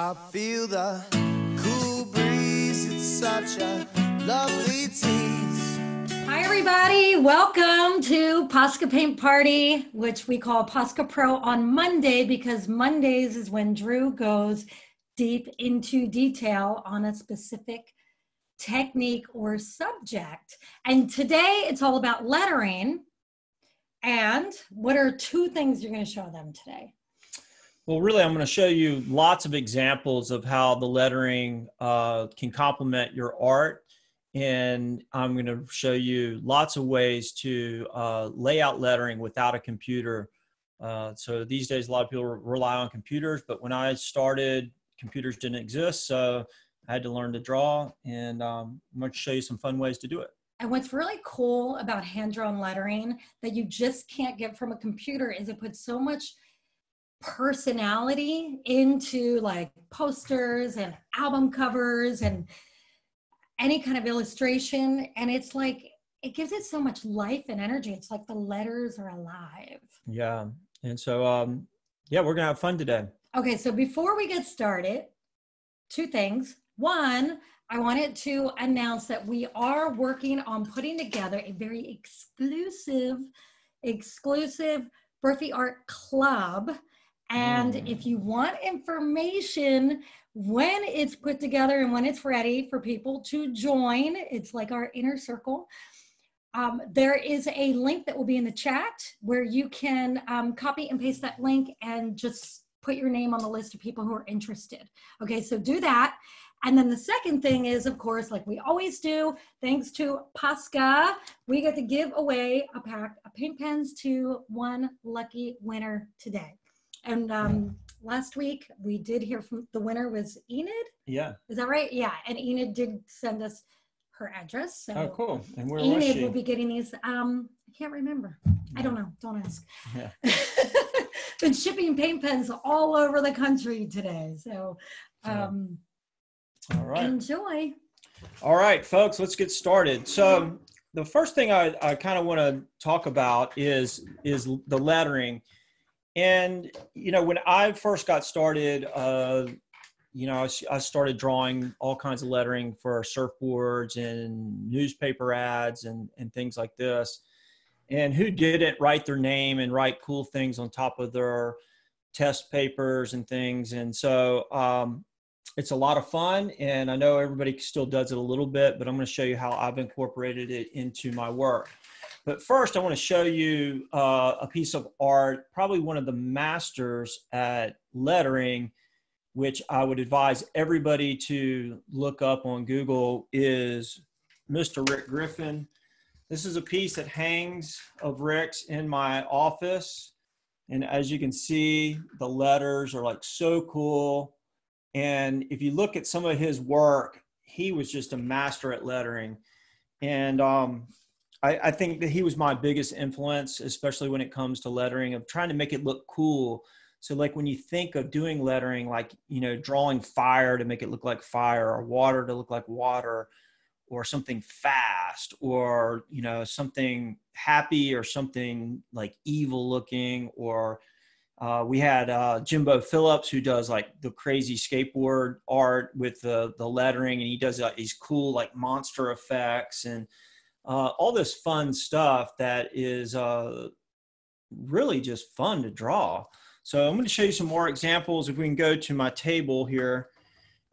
I feel the cool breeze, it's such a lovely tease. Hi everybody, welcome to Posca Paint Party, which we call Posca Pro on Monday because Mondays is when Drew goes deep into detail on a specific technique or subject. And today it's all about lettering. And what are two things you're going to show them today? Well, really, I'm going to show you lots of examples of how the lettering can complement your art. And I'm going to show you lots of ways to lay out lettering without a computer. So these days, a lot of people rely on computers, but when I started, computers didn't exist. So I had to learn to draw, and I'm going to show you some fun ways to do it. And what's really cool about hand-drawn lettering that you just can't get from a computer is it puts so much personality into like posters and album covers and any kind of illustration. And it's like, it gives it so much life and energy. It's like the letters are alive. Yeah. And so, yeah, we're going to have fun today. Okay. So before we get started, two things. One, I wanted to announce that we are working on putting together a very exclusive Brophy Art Club. And if you want information when it's put together and when it's ready for people to join, it's like our inner circle. There is a link that will be in the chat where you can copy and paste that link and just put your name on the list of people who are interested. Okay, so do that. And then the second thing is, of course, like we always do, thanks to Posca, we get to give away a pack of paint pens to one lucky winner today. And last week we did hear from the winner was Enid. Yeah. Is that right? Yeah. And Enid did send us her address. So oh, cool. And where Enid was she? will be getting these. I can't remember. Yeah. I don't know. Don't ask. Yeah. Been shipping paint pens all over the country today. So all right. Enjoy. All right, folks, let's get started. So the first thing I kind of want to talk about is the lettering. And, you know, when I first got started, you know, I started drawing all kinds of lettering for surfboards and newspaper ads and things like this. And who didn't write their name and write cool things on top of their test papers and things? And so it's a lot of fun. And I know everybody still does it a little bit, but I'm going to show you how I've incorporated it into my work. But first, I want to show you a piece of art, probably one of the masters at lettering, which I would advise everybody to look up on Google, is Mr. Rick Griffin. This is a piece that hangs of Rick's in my office. And as you can see, the letters are like so cool. And if you look at some of his work, he was just a master at lettering. And I think that he was my biggest influence, especially when it comes to lettering, of trying to make it look cool. So like when you think of doing lettering, like, you know, drawing fire to make it look like fire, or water to look like water, or something fast, or, you know, something happy, or something like evil looking, or we had Jimbo Phillips, who does like the crazy skateboard art with the lettering, and he does these cool like monster effects and all this fun stuff that is really just fun to draw. So I'm going to show you some more examples. If we can go to my table here,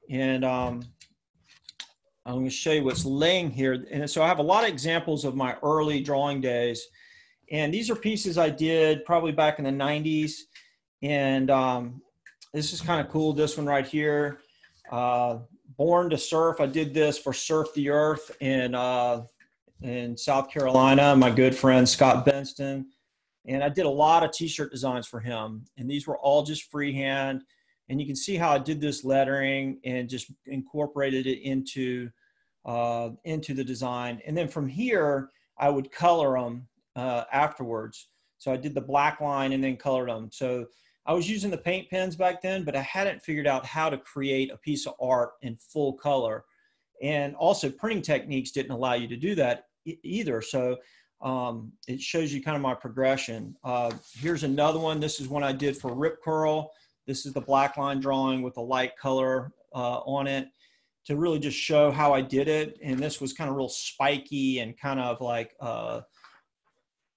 and I'm going to show you what's laying here. And so I have a lot of examples of my early drawing days. And these are pieces I did probably back in the 90s. And this is kind of cool. This one right here, Born to Surf. I did this for Surf the Earth in South Carolina, my good friend Scott Benston. And I did a lot of t-shirt designs for him. And these were all just freehand. And you can see how I did this lettering and just incorporated it into the design. And then from here, I would color them afterwards. So I did the black line and then colored them. So I was using the paint pens back then, but I hadn't figured out how to create a piece of art in full color. And also printing techniques didn't allow you to do that either. So it shows you kind of my progression. Here's another one. This is one I did for Rip Curl. This is the black line drawing with a light color on it to really just show how I did it. And this was kind of real spiky and kind of like,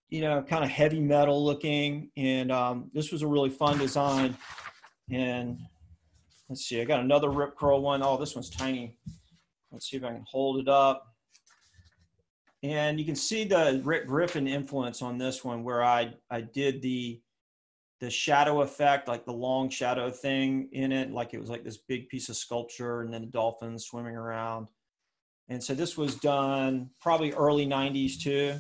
you know, kind of heavy metal looking. And this was a really fun design. And let's see, I got another rip curl one. Oh, this one's tiny. Let's see if I can hold it up. And you can see the Rick Griffin influence on this one, where I did the shadow effect, like the long shadow thing in it, like it was like this big piece of sculpture and then a dolphin swimming around. And so this was done probably early 90s too.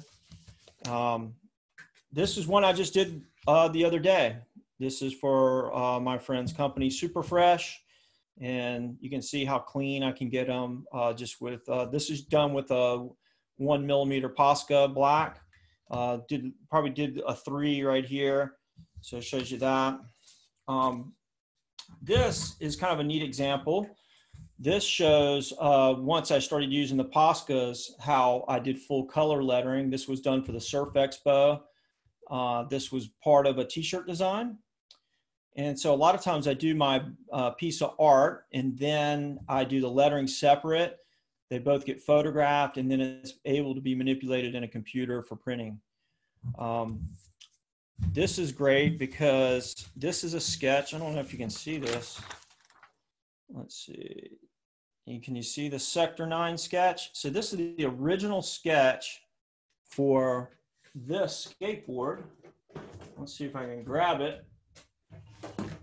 This is one I just did the other day. This is for my friend's company, Super Fresh. And you can see how clean I can get them just with, this is done with a 1mm Posca black. Probably did a 3 right here. So it shows you that. This is kind of a neat example. This shows once I started using the Poscas, how I did full color lettering. This was done for the Surf Expo. This was part of a t-shirt design. And so a lot of times I do my piece of art and then I do the lettering separate. They both get photographed and then it's able to be manipulated in a computer for printing. This is great because this is a sketch. I don't know if you can see this. Let's see. Can you see the Sector 9 sketch? So this is the original sketch for this skateboard. Let's see if I can grab it.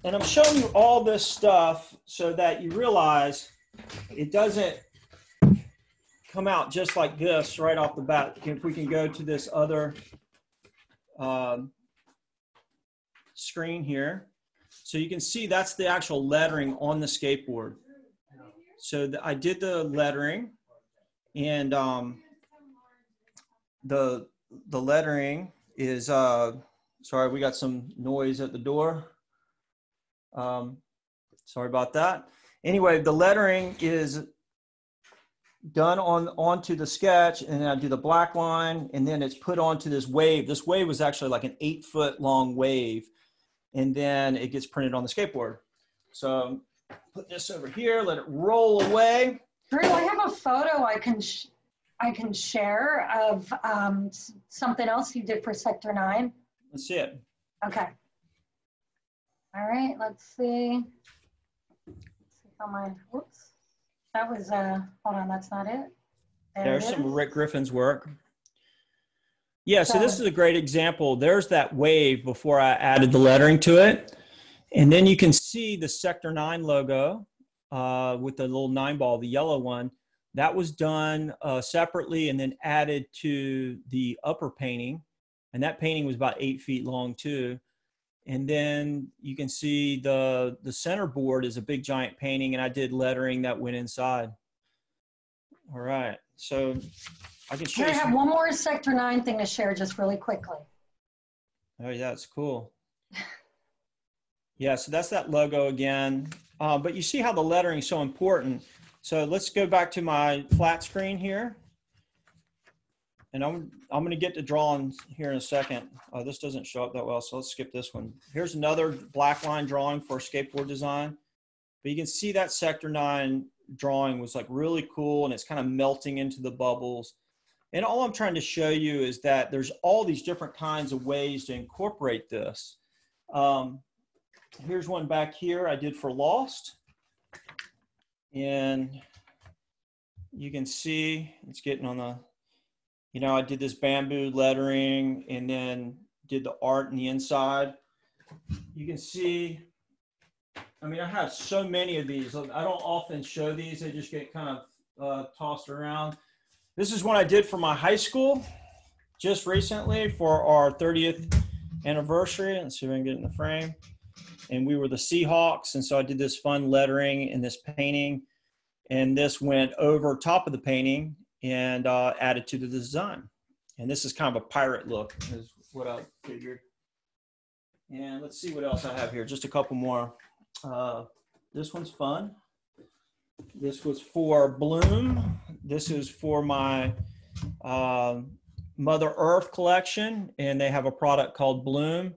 And I'm showing you all this stuff so that you realize it doesn't come out just like this right off the bat. If we can go to this other screen here. So you can see that's the actual lettering on the skateboard. So I did the lettering, and the lettering is, sorry, we got some noise at the door. Sorry about that. Anyway, the lettering is done onto the sketch, and then I do the black line, and then it's put onto this wave. This wave was actually like an 8-foot long wave, and then it gets printed on the skateboard. So put this over here, let it roll away. Drew, I have a photo I can share of something else you did for Sector 9. Let's see it. Okay. All right, let's see. Let's see how mine, whoops. That was, hold on, that's not it. There's some Rick Griffin's work. Yeah, so this is a great example. There's that wave before I added the lettering to it. And then you can see the Sector 9 logo with the little 9 ball, the yellow one. That was done separately and then added to the upper painting. And that painting was about 8 feet long too. And then you can see the center board is a big giant painting, and I did lettering that went inside. All right, so I can show you. I have one more Sector 9 thing to share just really quickly. Oh yeah, that's cool. Yeah, so that's that logo again. But you see how the lettering is so important. So let's go back to my flat screen here. And I'm going to get to drawing here in a second. This doesn't show up that well, so let's skip this one. Here's another black line drawing for skateboard design. But you can see that Sector 9 drawing was like really cool, and it's kind of melting into the bubbles. And all I'm trying to show you is that there's all these different kinds of ways to incorporate this. Here's one back here I did for Lost. And you can see it's getting on the, you know, I did this bamboo lettering and then did the art in the inside. You can see, I mean, I have so many of these. I don't often show these. They just get kind of tossed around. This is one I did for my high school just recently for our 30th anniversary. Let's see if I can get it in the frame. And we were the Seahawks. And so I did this fun lettering in this painting. And this went over top of the painting and added to the design. And this is kind of a pirate look is what I figured. And let's see what else I have here. Just a couple more. This one's fun. This was for Bloom. This is for my Mother Earth collection. And they have a product called Bloom.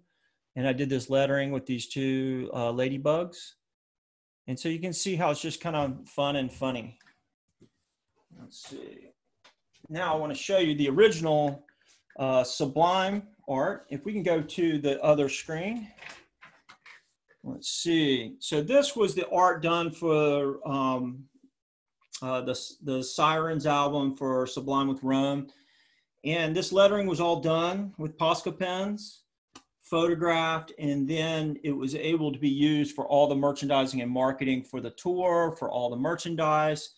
And I did this lettering with these two ladybugs. And so you can see how it's just kind of fun and funny. Let's see. Now I want to show you the original Sublime art. If we can go to the other screen. Let's see. So this was the art done for the Sirens album for Sublime with Rome. And this lettering was all done with Posca pens, photographed, and then it was able to be used for all the merchandising and marketing for the tour, for all the merchandise,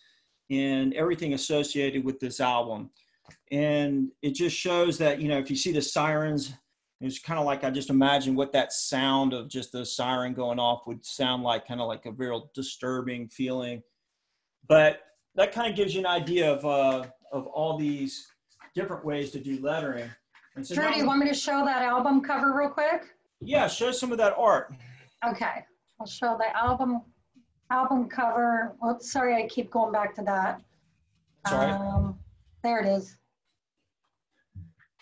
and everything associated with this album. And it just shows that, you know, if you see the sirens, it's kind of like, I just imagine what that sound of just the siren going off would sound like, kind of like a real disturbing feeling. But that kind of gives you an idea of all these different ways to do lettering. And so Drew, do you want me to show that album cover real quick? Yeah, show some of that art. Okay, I'll show the album cover. Oops, sorry, I keep going back to that. Sorry. There it is.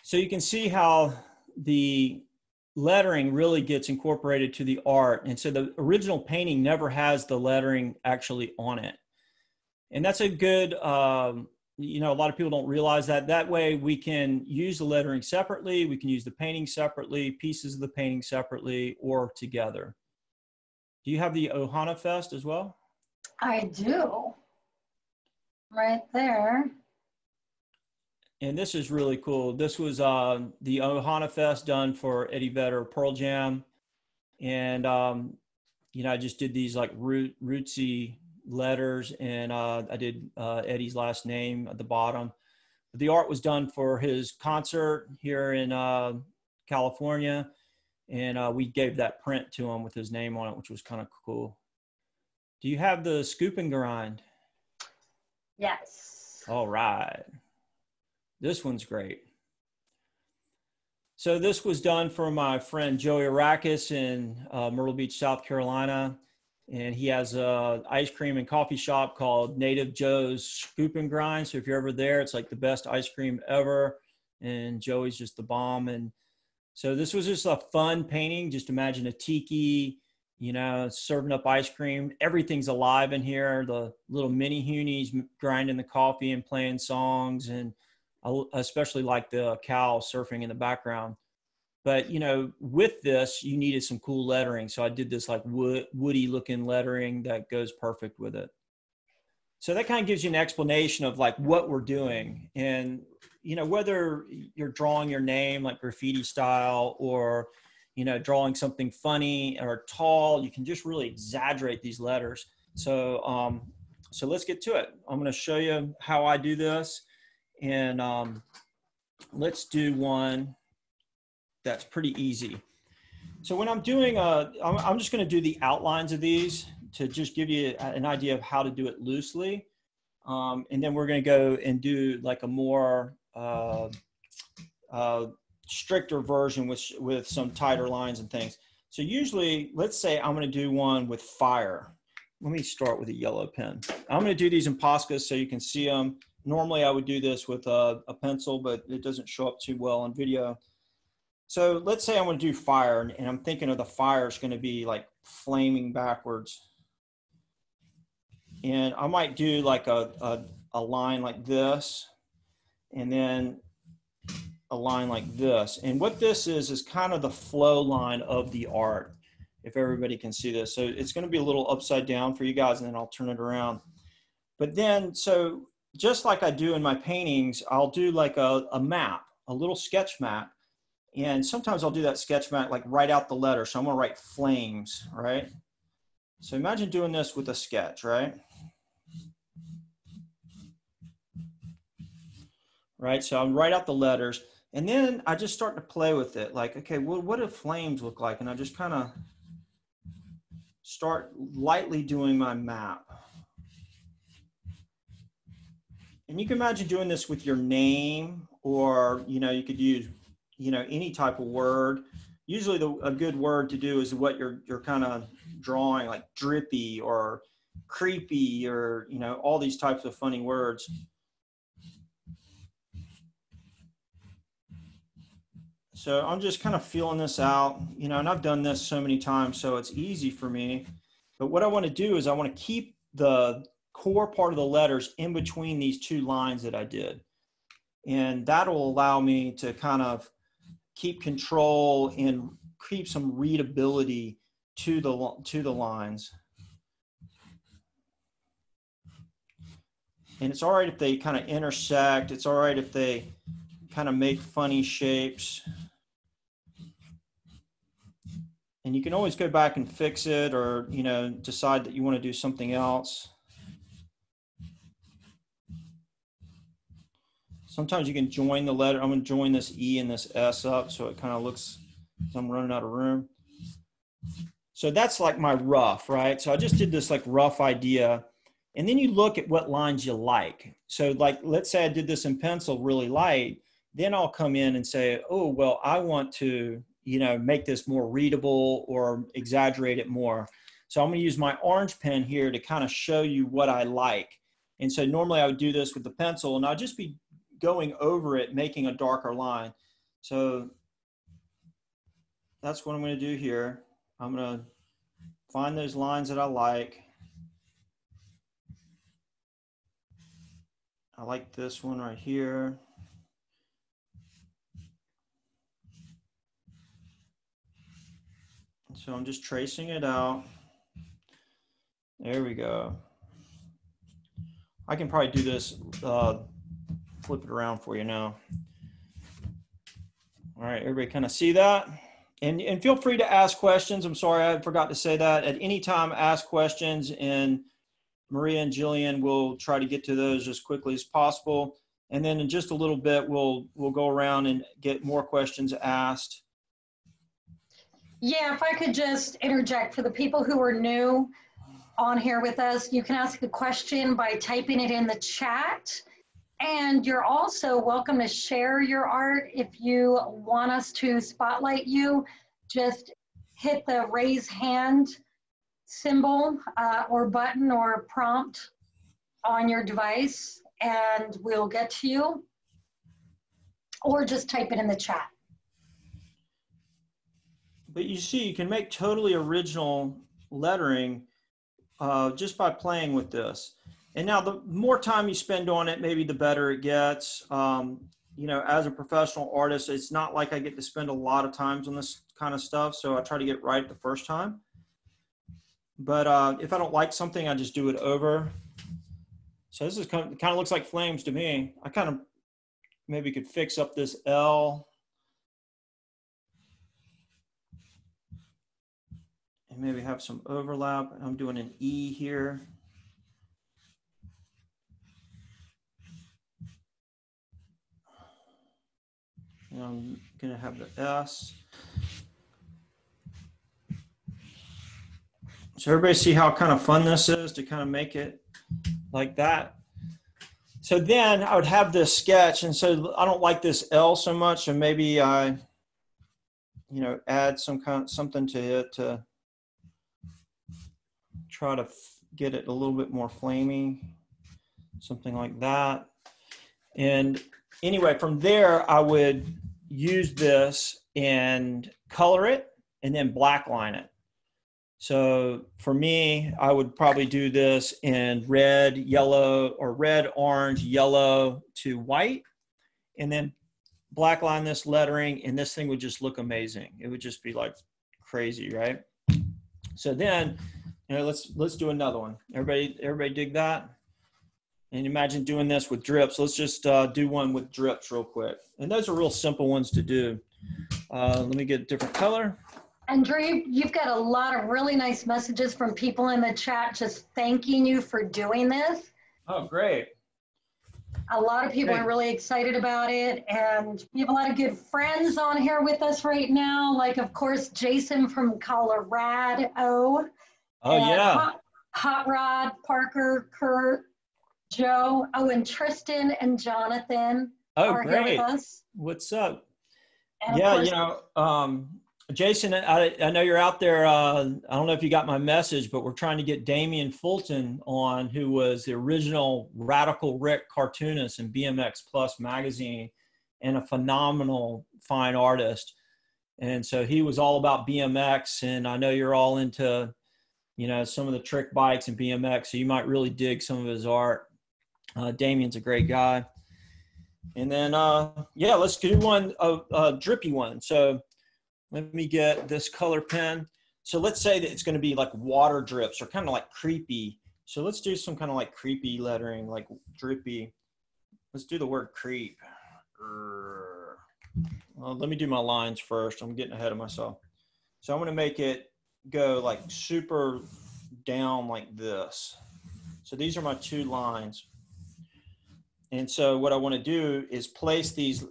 So you can see how the lettering really gets incorporated to the art. And so the original painting never has the lettering actually on it. And that's a good, you know, a lot of people don't realize that. That way we can use the lettering separately, we can use the painting separately, pieces of the painting separately, or together. Do you have the Ohana Fest as well? I do. Right there. And this is really cool. This was the Ohana Fest done for Eddie Vedder, Pearl Jam. And, you know, I just did these like rootsy letters, and I did Eddie's last name at the bottom. But the art was done for his concert here in California. And we gave that print to him with his name on it, which was kind of cool. Do you have the Scoop and Grind? Yes. All right. This one's great. So this was done for my friend Joey Arrakis in Myrtle Beach, South Carolina. And he has a ice cream and coffee shop called Native Joe's Scoop and Grind. So if you're ever there, it's like the best ice cream ever. And Joey's just the bomb. And so this was just a fun painting. Just imagine a tiki, you know, serving up ice cream. Everything's alive in here. The little mini Hoonies grinding the coffee and playing songs. And I especially like the cow surfing in the background. But, you know, with this, you needed some cool lettering. So I did this like woody looking lettering that goes perfect with it. So that kind of gives you an explanation of like what we're doing. And, you know, whether you're drawing your name like graffiti style, or, you know, drawing something funny or tall, you can just really exaggerate these letters. So, so let's get to it. I'm going to show you how I do this. And let's do one that's pretty easy. So when I'm doing, I'm just going to do the outlines of these to just give you an idea of how to do it loosely. And then we're going to go and do like a more stricter version with some tighter lines and things. So usually, let's say I'm going to do one with fire. Let me start with a yellow pen. I'm going to do these in Posca so you can see them. Normally I would do this with a pencil, but it doesn't show up too well on video. So let's say I want to do fire, and I'm thinking of the fire is going to be like flaming backwards. And I might do like a line like this, and then a line like this. And what this is kind of the flow line of the art, if everybody can see this. So it's going to be a little upside down for you guys, and then I'll turn it around. But then, so just like I do in my paintings, I'll do like a map, a little sketch map. And sometimes I'll do that sketch map like write out the letter. So I'm going to write flames, right? So imagine doing this with a sketch, right? Right, so I'll write out the letters. And then I just start to play with it. Like, okay, well, what do flames look like? And I just kind of start lightly doing my map. And you can imagine doing this with your name, or, you know, you could use, you know, any type of word. Usually a good word to do is what you're kind of drawing, like drippy or creepy, or, you know, all these types of funny words. So I'm just kind of feeling this out, you know, and I've done this so many times, so it's easy for me. But what I want to do is I want to keep the core part of the letters in between these two lines that I did. And that'll allow me to kind of keep control and keep some readability to the lines. And it's all right if they kind of intersect. It's all right if they kind of make funny shapes. And you can always go back and fix it, or, you know, decide that you want to do something else. Sometimes you can join the letter. I'm going to join this E and this S up so it kind of looks like I'm running out of room. So that's like my rough, right? So I just did this like rough idea. And then you look at what lines you like. So like, let's say I did this in pencil really light. Then I'll come in and say, oh, well, I want to, you know, make this more readable or exaggerate it more. So I'm going to use my orange pen here to kind of show you what I like. And so normally I would do this with the pencil, and I'll just be going over it, making a darker line. So that's what I'm going to do here. I'm going to find those lines that I like. I like this one right here. So I'm just tracing it out. There we go. I can probably do this, flip it around for you now. All right, everybody kind of see that? And feel free to ask questions. I'm sorry, I forgot to say that. At any time, ask questions, and Maria and Jillian will try to get to those as quickly as possible. And then in just a little bit, we'll go around and get more questions asked. Yeah, if I could just interject for the people who are new on here with us, you can ask a question by typing it in the chat. And you're also welcome to share your art. If you want us to spotlight you, just hit the raise hand symbol or button or prompt on your device, and we'll get to you. Or just type it in the chat. But you see, you can make totally original lettering just by playing with this. And now the more time you spend on it, maybe the better it gets. You know, as a professional artist, it's not like I get to spend a lot of times on this kind of stuff. So I try to get it right the first time. But if I don't like something, I just do it over. So this is kind of looks like flames to me. I kind of maybe could fix up this L. And maybe have some overlap. I'm doing an E here. And I'm going to have the S. So everybody see how kind of fun this is to kind of make it like that. So then I would have this sketch, and so I don't like this L so much, so maybe I, you know, add something to it to try to get it a little bit more flamey, something like that. And anyway, from there, I would use this and color it and then blackline it. So for me, I would probably do this in red, yellow, or red, orange, yellow to white, and then blackline this lettering, and this thing would just look amazing. It would just be like crazy, right? So then, you know, let's do another one. Everybody dig that? And imagine doing this with drips. Let's just do one with drips real quick. And those are real simple ones to do. Let me get a different color. And Drew, you've got a lot of really nice messages from people in the chat just thanking you for doing this. Oh, great. A lot of people are really excited about it, and we have a lot of good friends on here with us right now, like, of course, Jason from Colorado. Oh, yeah. Hot Rod, Parker, Kurt, Joe, and Tristan and Jonathan are here with us. What's up? And yeah, course, you know, Jason, I know you're out there. I don't know if you got my message, but we're trying to get Damian Fulton on, who was the original Radical Rick cartoonist in BMX Plus magazine. and a phenomenal fine artist. And so he was all about BMX, and I know you're all into, you know, some of the trick bikes and BMX, so you might really dig some of his art. Damien's a great guy. And then, yeah, let's do one, a drippy one. So let me get this color pen. So let's say that it's going to be like water drips or kind of like creepy. So let's do some kind of like creepy lettering, like drippy. Let's do the word creep. Well, let me do my lines first. I'm getting ahead of myself. So I'm going to make it go like super down like this. So these are my 2 lines. And so what I want to do is place these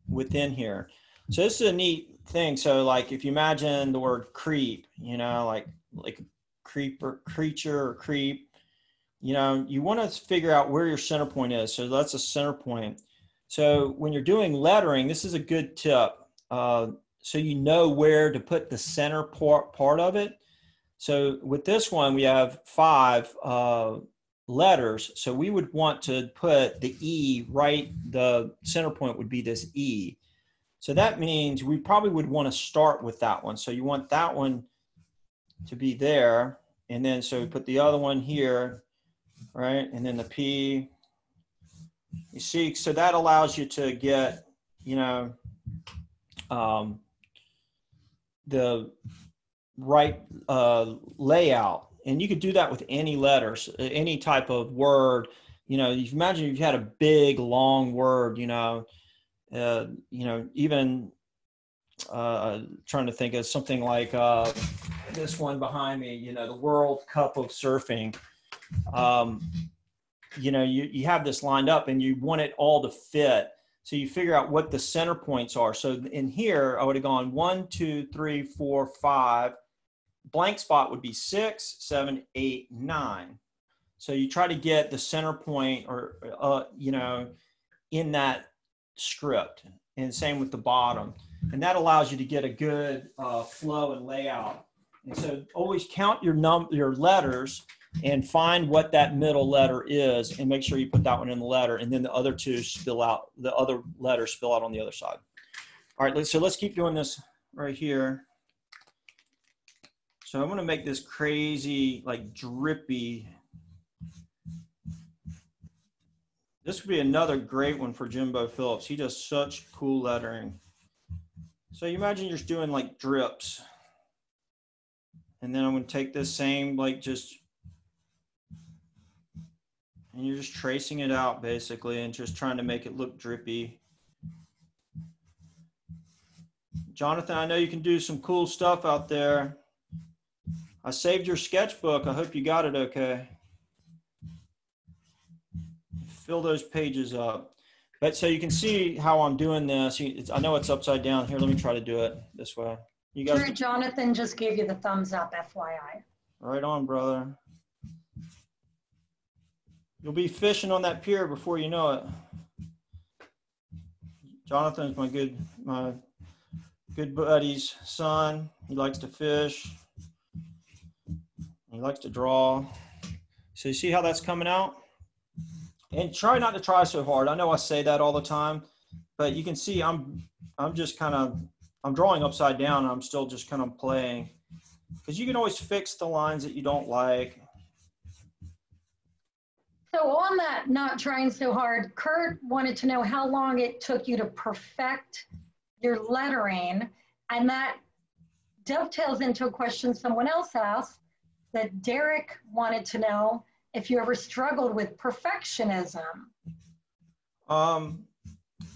within here. So this is a neat thing. So like if you imagine the word creep, you know, like creeper, creature, or creep, you know, you want to figure out where your center point is. So that's a center point. So when you're doing lettering, this is a good tip. So you know where to put the center part of it. So with this one, we have 5 letters. So we would want to put the E right, the center point would be this E. So that means we probably would want to start with that one. So you want that one to be there. And then, so we put the other one here, right? And then the P, you see, so that allows you to get, you know, the right layout. And you could do that with any letters, any type of word. You know, you imagine you've had a big, long word, you know, even trying to think of something like this one behind me, you know, the World Cup of Surfing. You know, you have this lined up and you want it all to fit. So you figure out what the center points are. So in here, I would have gone 1, 2, 3, 4, 5. Blank spot would be 6, 7, 8, 9. So you try to get the center point or, you know, in that script, and same with the bottom. And that allows you to get a good flow and layout. And so always count your letters and find what that middle letter is and make sure you put that one in the letter, and then the other 2 spill out, the other letters spill out on the other side. All right, so let's keep doing this right here. So I'm going to make this crazy, like drippy. This would be another great one for Jimbo Phillips. He does such cool lettering. So you imagine you're just doing like drips. And then I'm going to take this same, like just, and you're just tracing it out basically and just trying to make it look drippy. Jonathan, I know you can do some cool stuff out there. I saved your sketchbook. I hope you got it okay. Fill those pages up. But so you can see how I'm doing this. I know it's upside down. Here, let me try to do it this way. You guys. Sure, Jonathan just gave you the thumbs up, FYI. Right on, brother. You'll be fishing on that pier before you know it. Jonathan's my good buddy's son. He likes to fish. He likes to draw. So you see how that's coming out? And try not to try so hard. I know I say that all the time, but you can see I'm just kind of, I'm drawing upside down and I'm still just kind of playing, because you can always fix the lines that you don't like. So on that, not trying so hard, Kurt wanted to know how long it took you to perfect your lettering, and that dovetails into a question someone else asked that Derek wanted to know if you ever struggled with perfectionism.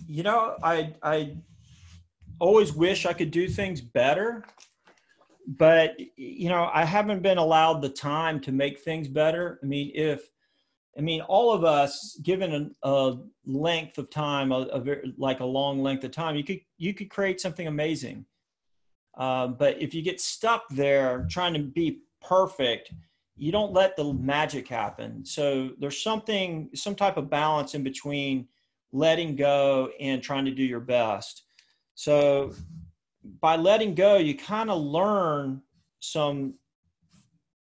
You know, I always wish I could do things better, but, you know, I haven't been allowed the time to make things better. I mean, all of us, given a length of time, like a long length of time, you could create something amazing. But if you get stuck there trying to be perfect, you don't let the magic happen. So there's some type of balance in between letting go and trying to do your best. So by letting go, you kind of learn some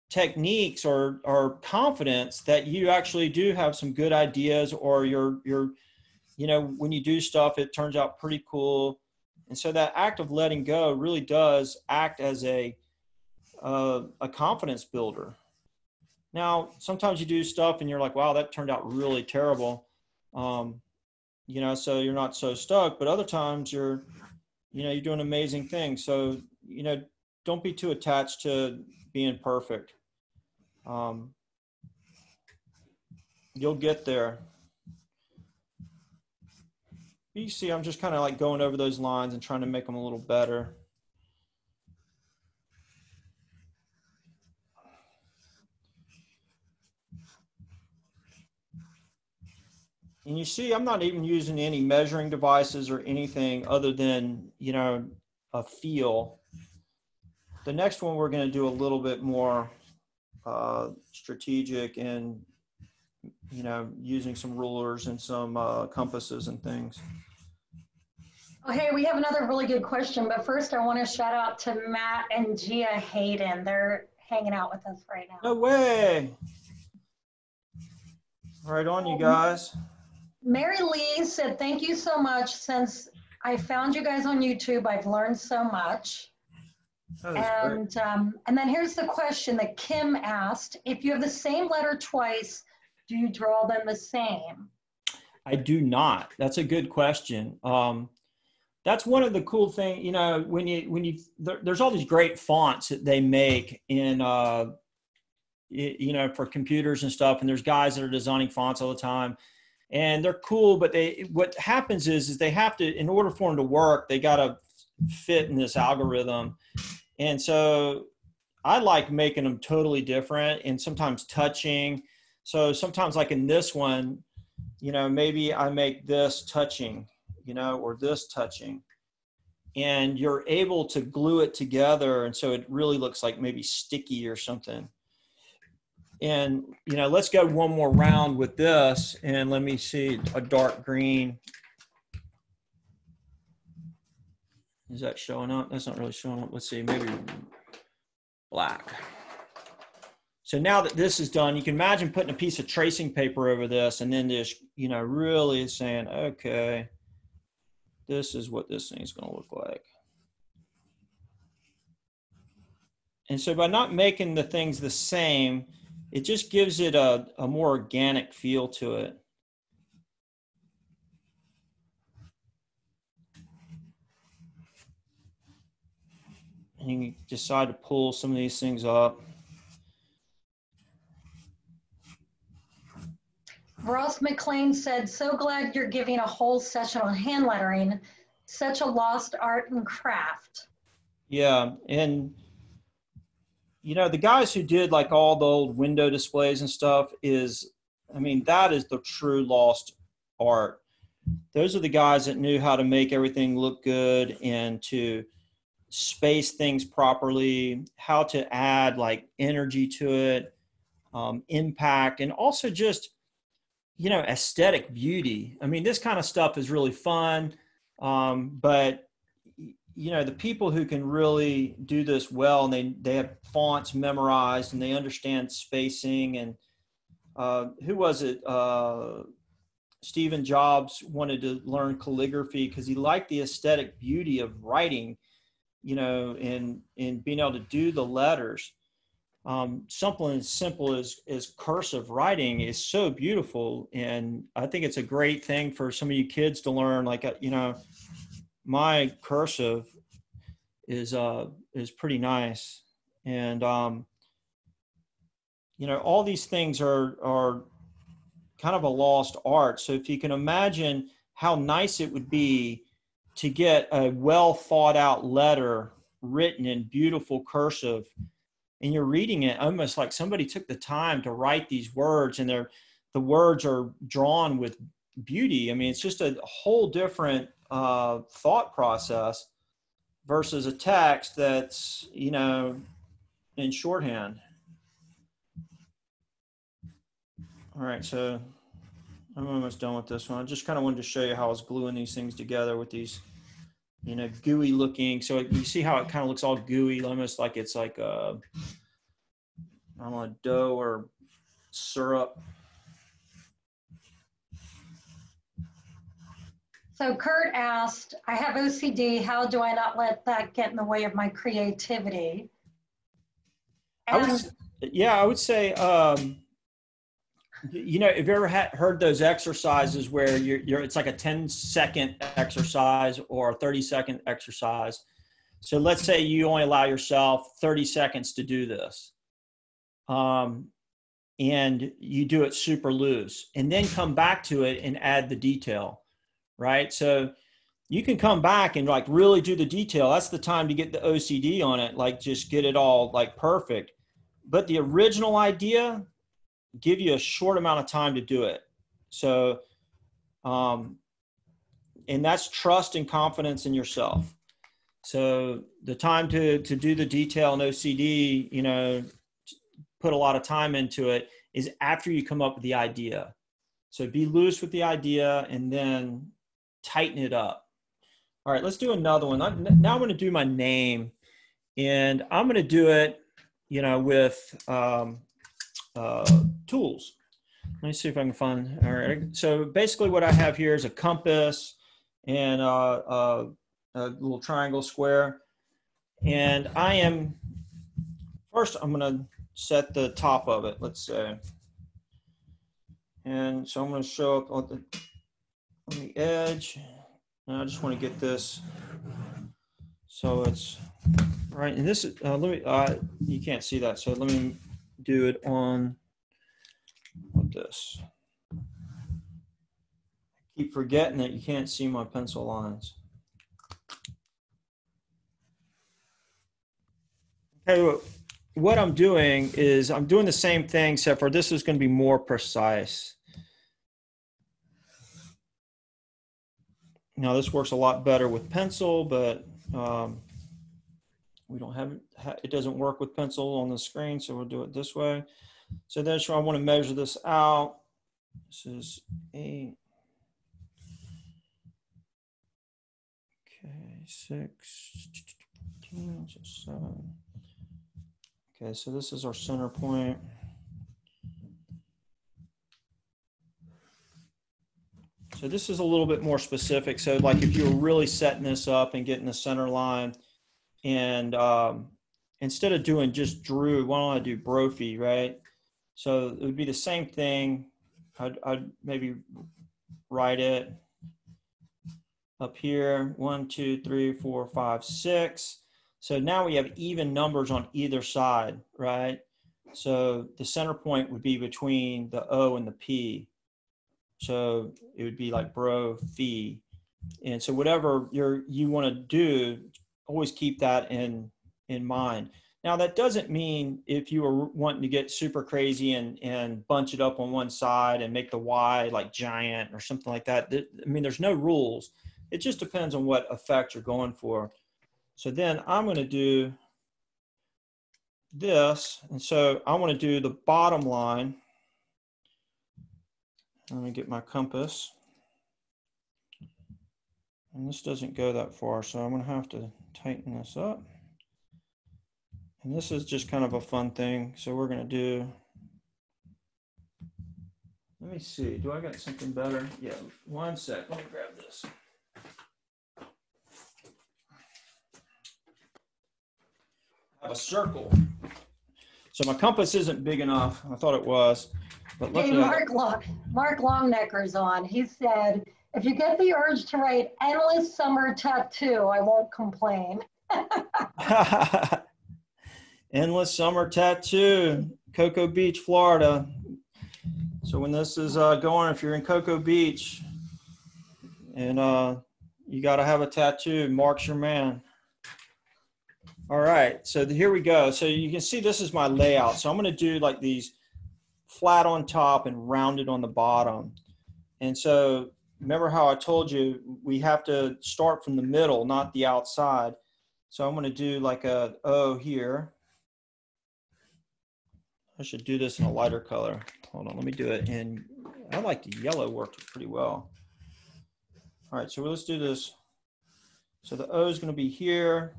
techniques or confidence that you actually do have some good ideas, or you're you know, when you do stuff, it turns out pretty cool. And so that act of letting go really does act as a confidence builder. Now, sometimes you do stuff and you're like, wow, that turned out really terrible. You know, so you're not so stoked, but other times you're doing amazing things. So, you know, don't be too attached to being perfect. You'll get there. You see, I'm just kind of like going over those lines and trying to make them a little better. And you see, I'm not even using any measuring devices or anything other than, you know, a feel. The next one, we're going to do a little bit more strategic and, you know, using some rulers and some compasses and things. Oh, hey, we have another really good question, but first I want to shout out to Matt and Gia Hayden. They're hanging out with us right now. No way. Right on, you guys. Mary Lee said, thank you so much. Since I found you guys on YouTube, I've learned so much. And then here's the question that Kim asked. If you have the same letter twice, do you draw them the same? I do not. That's a good question. That's one of the cool things, you know, there's all these great fonts that they make in, you know, for computers and stuff. And there's guys that are designing fonts all the time and they're cool, but what happens is they have to, in order for them to work, they got to fit in this algorithm. And so I like making them totally different and sometimes touching. So sometimes like in this one, you know, maybe I make this touching, you know, or this touching, and you're able to glue it together. And so it really looks like maybe sticky or something. And, you know, let's go one more round with this and let me see a dark green. Is that showing up? That's not really showing up. Let's see, maybe black. So now that this is done, you can imagine putting a piece of tracing paper over this and then just, you know, really saying, okay, this is what this thing is going to look like. And so by not making the things the same, it just gives it a more organic feel to it. And you can decide to pull some of these things up. Ross McLean said, so glad you're giving a whole session on hand lettering. Such a lost art and craft. Yeah, and you know, the guys who did like all the old window displays and stuff I mean, that is the true lost art. Those are the guys that knew how to make everything look good and to space things properly, how to add like energy to it, impact, and also just, you know, aesthetic beauty. I mean, this kind of stuff is really fun, but you know, the people who can really do this well, and they have fonts memorized and they understand spacing. And who was it? Stephen Jobs wanted to learn calligraphy because he liked the aesthetic beauty of writing, you know, and being able to do the letters. Something as simple as cursive writing is so beautiful. And I think it's a great thing for some of you kids to learn. Like, you know, my cursive is pretty nice. And, you know, all these things are kind of a lost art. So if you can imagine how nice it would be to get a well thought out letter written in beautiful cursive, and you're reading it almost like somebody took the time to write these words, and the words are drawn with beauty. I mean, it's just a whole different thought process versus a text that's, you know, in shorthand. All right, so I'm almost done with this one. I just kind of wanted to show you how I was gluing these things together with these, you know, gooey looking. So you see how it kind of looks all gooey, almost like it's like I don't know, dough or syrup. So Kurt asked, I have OCD, how do I not let that get in the way of my creativity? I would say, you know, have you ever heard those exercises where it's like a 10-second exercise or a 30-second exercise? So let's say you only allow yourself 30 seconds to do this. And you do it super loose and then come back to it and add the detail, right? So you can come back and like really do the detail. That's the time to get the OCD on it, like just get it all like perfect. But the original idea, give you a short amount of time to do it. So, and that's trust and confidence in yourself. So the time to do the detail and OCD, you know, put a lot of time into it is after you come up with the idea. So be loose with the idea and then tighten it up. All right, let's do another one. Now I'm going to do my name, and I'm going to do it, you know, with tools. Let me see if I can find. All right. So basically what I have here is a compass and a little triangle square. And first I'm going to set the top of it, let's say. And so I'm going to show up on the edge. And I just want to get this so it's right. And this is, you can't see that. So let me do it on with this. I keep forgetting that you can't see my pencil lines. Okay, what I'm doing is I'm doing the same thing, except for this is going to be more precise. Now this works a lot better with pencil, but we don't have it doesn't work with pencil on the screen, so we'll do it this way. So then I want to measure this out. This is 8. Okay, 6, 15, 7. Okay, so this is our center point. So this is a little bit more specific. So like if you were really setting this up and getting the center line, and instead of doing just Drew, why don't I do Brophy, right? So it would be the same thing. I'd maybe write it up here, 1, 2, 3, 4, 5, 6. So now we have even numbers on either side, right? So the center point would be between the O and the P. So it would be like Bro-Phy. And so whatever you want to do, always keep that in mind. Now that doesn't mean if you were wanting to get super crazy and bunch it up on one side and make the Y like giant or something like that. I mean, there's no rules. It just depends on what effect you're going for. So then I'm going to do this. And so I want to do the bottom line. Let me get my compass. And this doesn't go that far, so I'm going to have to tighten this up. And this is just kind of a fun thing. So we're going to do, let me see, do I got something better? Yeah, one sec, let me grab this. I have a circle. So my compass isn't big enough. I thought it was. But hey, Mark Longnecker's on. He said, if you get the urge to write endless summer tattoo, I won't complain. Endless summer tattoo, Cocoa Beach, Florida. So when this is going, if you're in Cocoa Beach and you got to have a tattoo, Mark's your man. All right, so here we go. So you can see this is my layout. So I'm going to do like these flat on top and rounded on the bottom. And so remember how I told you we have to start from the middle, not the outside. So I'm going to do like a O here. I should do this in a lighter color. Hold on, let me do it in, I like the yellow worked pretty well. All right, so let's do this. So the O is going to be here.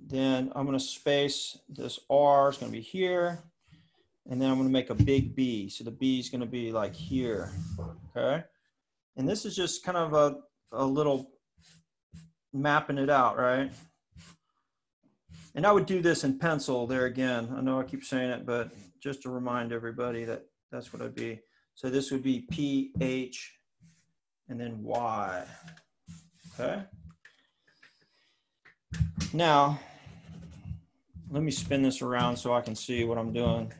Then I'm going to space this R is going to be here. And then I'm going to make a big B. So the B is going to be like here. Okay. And this is just kind of a little mapping it out, right? And I would do this in pencil there again. I know I keep saying it, but just to remind everybody that that's what it'd be. So this would be P-H and then Y, okay? Now, let me spin this around so I can see what I'm doing.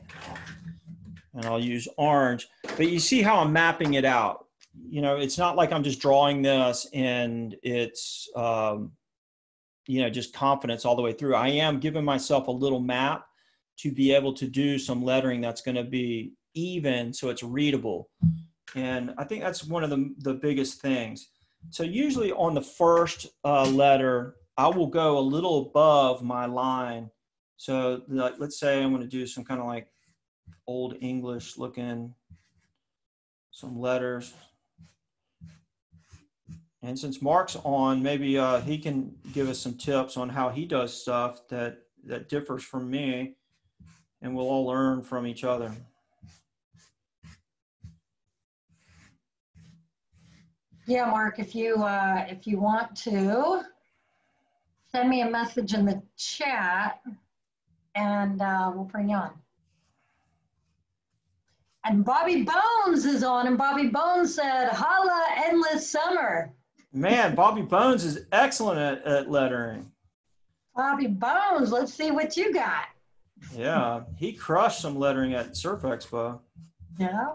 And I'll use orange, but you see how I'm mapping it out. You know, it's not like I'm just drawing this and it's, you know, just confidence all the way through. I am giving myself a little map to be able to do some lettering that's going to be even so it's readable. And I think that's one of the biggest things. So usually on the first letter, I will go a little above my line. So like, let's say I'm going to do some kind of like old English looking, some letters. And since Mark's on, maybe he can give us some tips on how he does stuff that differs from me, and we'll all learn from each other. Yeah, Mark, if you want to, send me a message in the chat, and we'll bring you on. And Bobby Bones is on, and Bobby Bones said, "Holla, endless summer." Man, Bobby Bones is excellent at lettering. Bobby Bones, let's see what you got. Yeah, he crushed some lettering at Surf Expo. Yeah.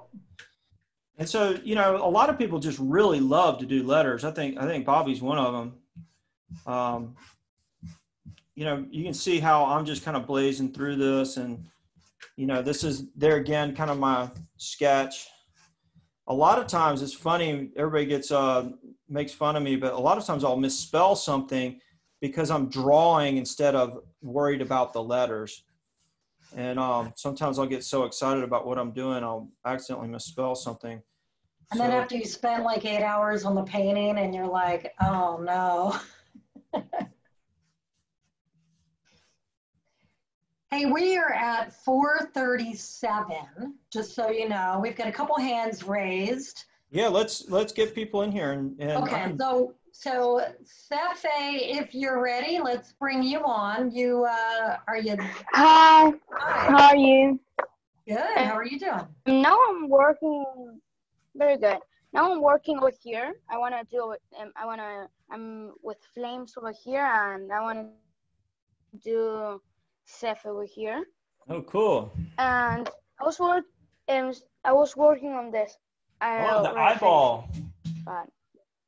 And so, you know, a lot of people just really love to do letters. I think Bobby's one of them. You know, you can see how I'm just kind of blazing through this, and you know, this is there again, kind of my sketch. A lot of times it's funny, everybody gets makes fun of me, but a lot of times I'll misspell something because I'm drawing instead of worried about the letters. And sometimes I'll get so excited about what I'm doing, I'll accidentally misspell something. And then after you spend like 8 hours on the painting and you're like, oh no. Hey, we are at 4:37, just so you know. We've got a couple hands raised. Yeah, let's get people in here. And okay, so Cefe, if you're ready, let's bring you on. You are you? Hi. Hi. How are you? Good. How are you doing? Now I'm working. Very good. Now I'm working over here. I want to do it. I'm with flames over here, and I want to do Cefe over here. Oh, cool. And I was working on this. Oh, the eyeball. But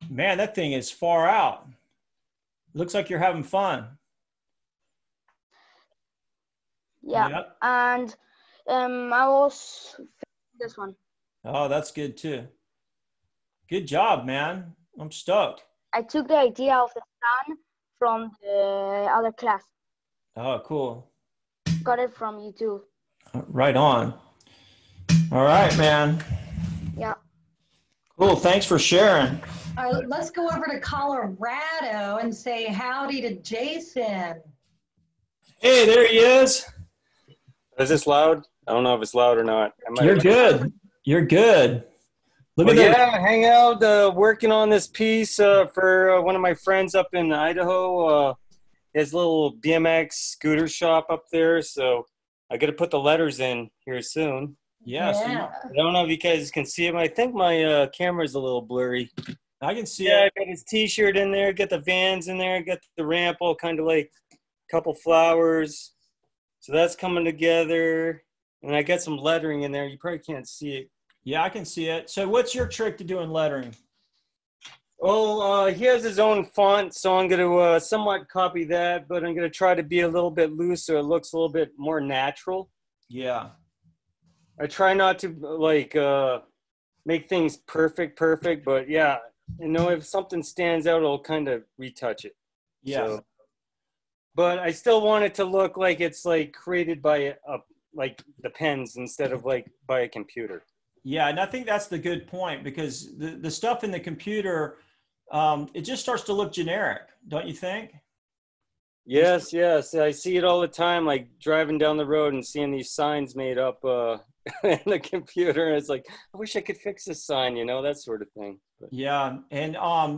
man, that thing is far out. Looks like you're having fun. Yeah. Yep. And I was this one. Oh, that's good too. Good job, man. I'm stoked. I took the idea of the sun from the other class. Oh, cool. Got it from YouTube. Right on. All right, man. Yeah. Cool. Thanks for sharing. All right, let's go over to Colorado and say howdy to Jason. Hey, there he is. Is this loud? I don't know if it's loud or not. You're good. You're good. Look at that. Yeah, hang out, working on this piece for one of my friends up in Idaho. His little BMX scooter shop up there. So I got to put the letters in here soon. Yeah. I don't know if you guys can see him. I think my camera's a little blurry. I can see it. Yeah, I got his T-shirt in there. Got the Vans in there. Got the ramp all kind of like a couple flowers. So that's coming together. And I got some lettering in there. You probably can't see it. Yeah, I can see it. So what's your trick to doing lettering? Well, he has his own font, so I'm going to somewhat copy that, but I'm going to try to be a little bit loose so it looks a little bit more natural. Yeah. I try not to, like, make things perfect, but, yeah, you know, if something stands out, I'll kind of retouch it. Yeah. So, but I still want it to look like it's, like, created by, like, the pens instead of, like, by a computer. Yeah, and I think that's the good point because the stuff in the computer, it just starts to look generic, don't you think? Yes, yes. I see it all the time, like driving down the road and seeing these signs made up in the computer. And it's like, I wish I could fix this sign, you know, that sort of thing. But, Yeah. And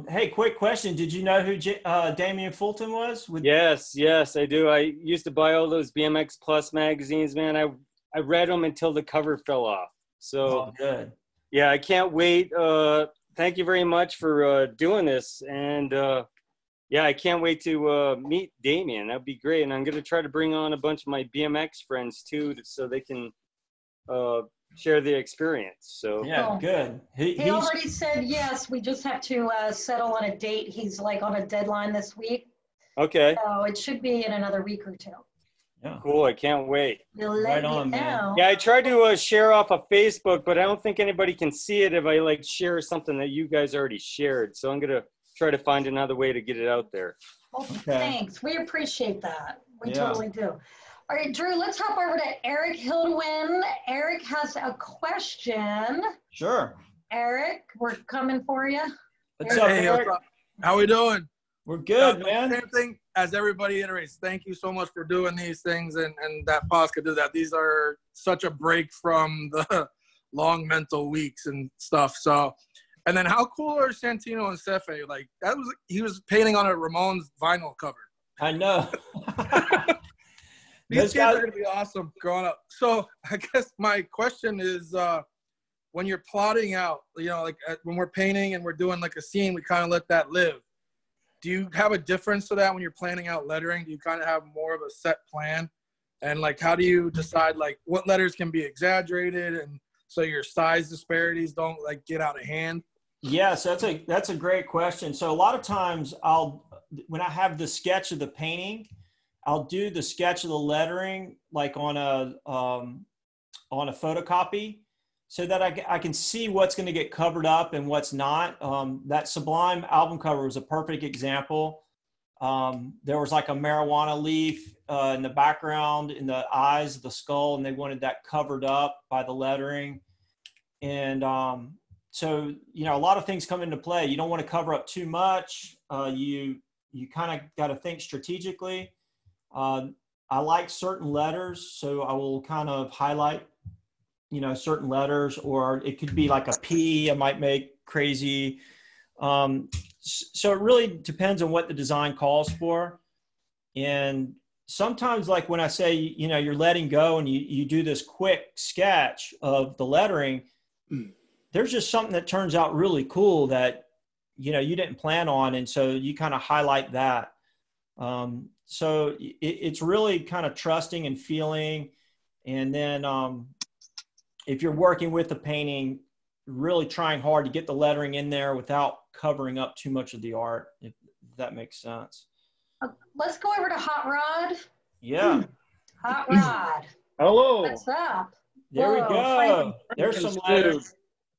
hey, quick question. Did you know who Damian Fulton was? yes, yes, I do. I used to buy all those BMX Plus magazines, man. I read them until the cover fell off. So, good. Yeah, I can't wait. Thank you very much for doing this. And yeah, I can't wait to meet Damien. That'd be great. And I'm going to try to bring on a bunch of my BMX friends too, so they can share the experience. So yeah, good. He already said yes. We just have to settle on a date. He's like on a deadline this week. Okay. So it should be in another week or two. Yeah. Cool. I can't wait. We'll let you know. Man. Yeah, I tried to share off of Facebook, but I don't think anybody can see it if I like share something that you guys already shared. So I'm going to try to find another way to get it out there. Well, thanks. We appreciate that. We totally do. All right, Drew, let's hop over to Eric Hildwin. Eric has a question. Sure. Eric, we're coming for you. What's up, Eric? What's up? How we doing? We're good, man. Same thing as everybody iterates. Thank you so much for doing these things and that Posca do that. These are such a break from the long mental weeks and stuff. So, and then how cool are Santino and Cefe? Like he was painting on a Ramones vinyl cover. I know. These kids are going to be awesome growing up. So I guess my question is, when you're plotting out, you know, like when we're painting and we're doing like a scene, we kind of let that live. Do you have a difference to that when you're planning out lettering? Do you kind of have more of a set plan? And like, how do you decide like what letters can be exaggerated and so your size disparities don't like get out of hand? Yes, that's a great question. So a lot of times when I have the sketch of the painting, I'll do the sketch of the lettering like on a photocopy, so that I can see what's going to get covered up and what's not. That Sublime album cover was a perfect example. There was like a marijuana leaf in the background, in the eyes of the skull, and they wanted that covered up by the lettering. And so, you know, a lot of things come into play. You don't want to cover up too much. You kind of got to think strategically. I like certain letters, so I will kind of highlight, you know, certain letters, or it could be like a P I might make crazy. So it really depends on what the design calls for. And sometimes, like when I say, you know, you're letting go and you do this quick sketch of the lettering, there's just something that turns out really cool that, you know, you didn't plan on. And so you kind of highlight that. So it's really kind of trusting and feeling. And then if you're working with the painting, really trying hard to get the lettering in there without covering up too much of the art, if that makes sense. Let's go over to Hot Rod. Yeah. Hot Rod. Hello. What's up? There we go. There's some letters.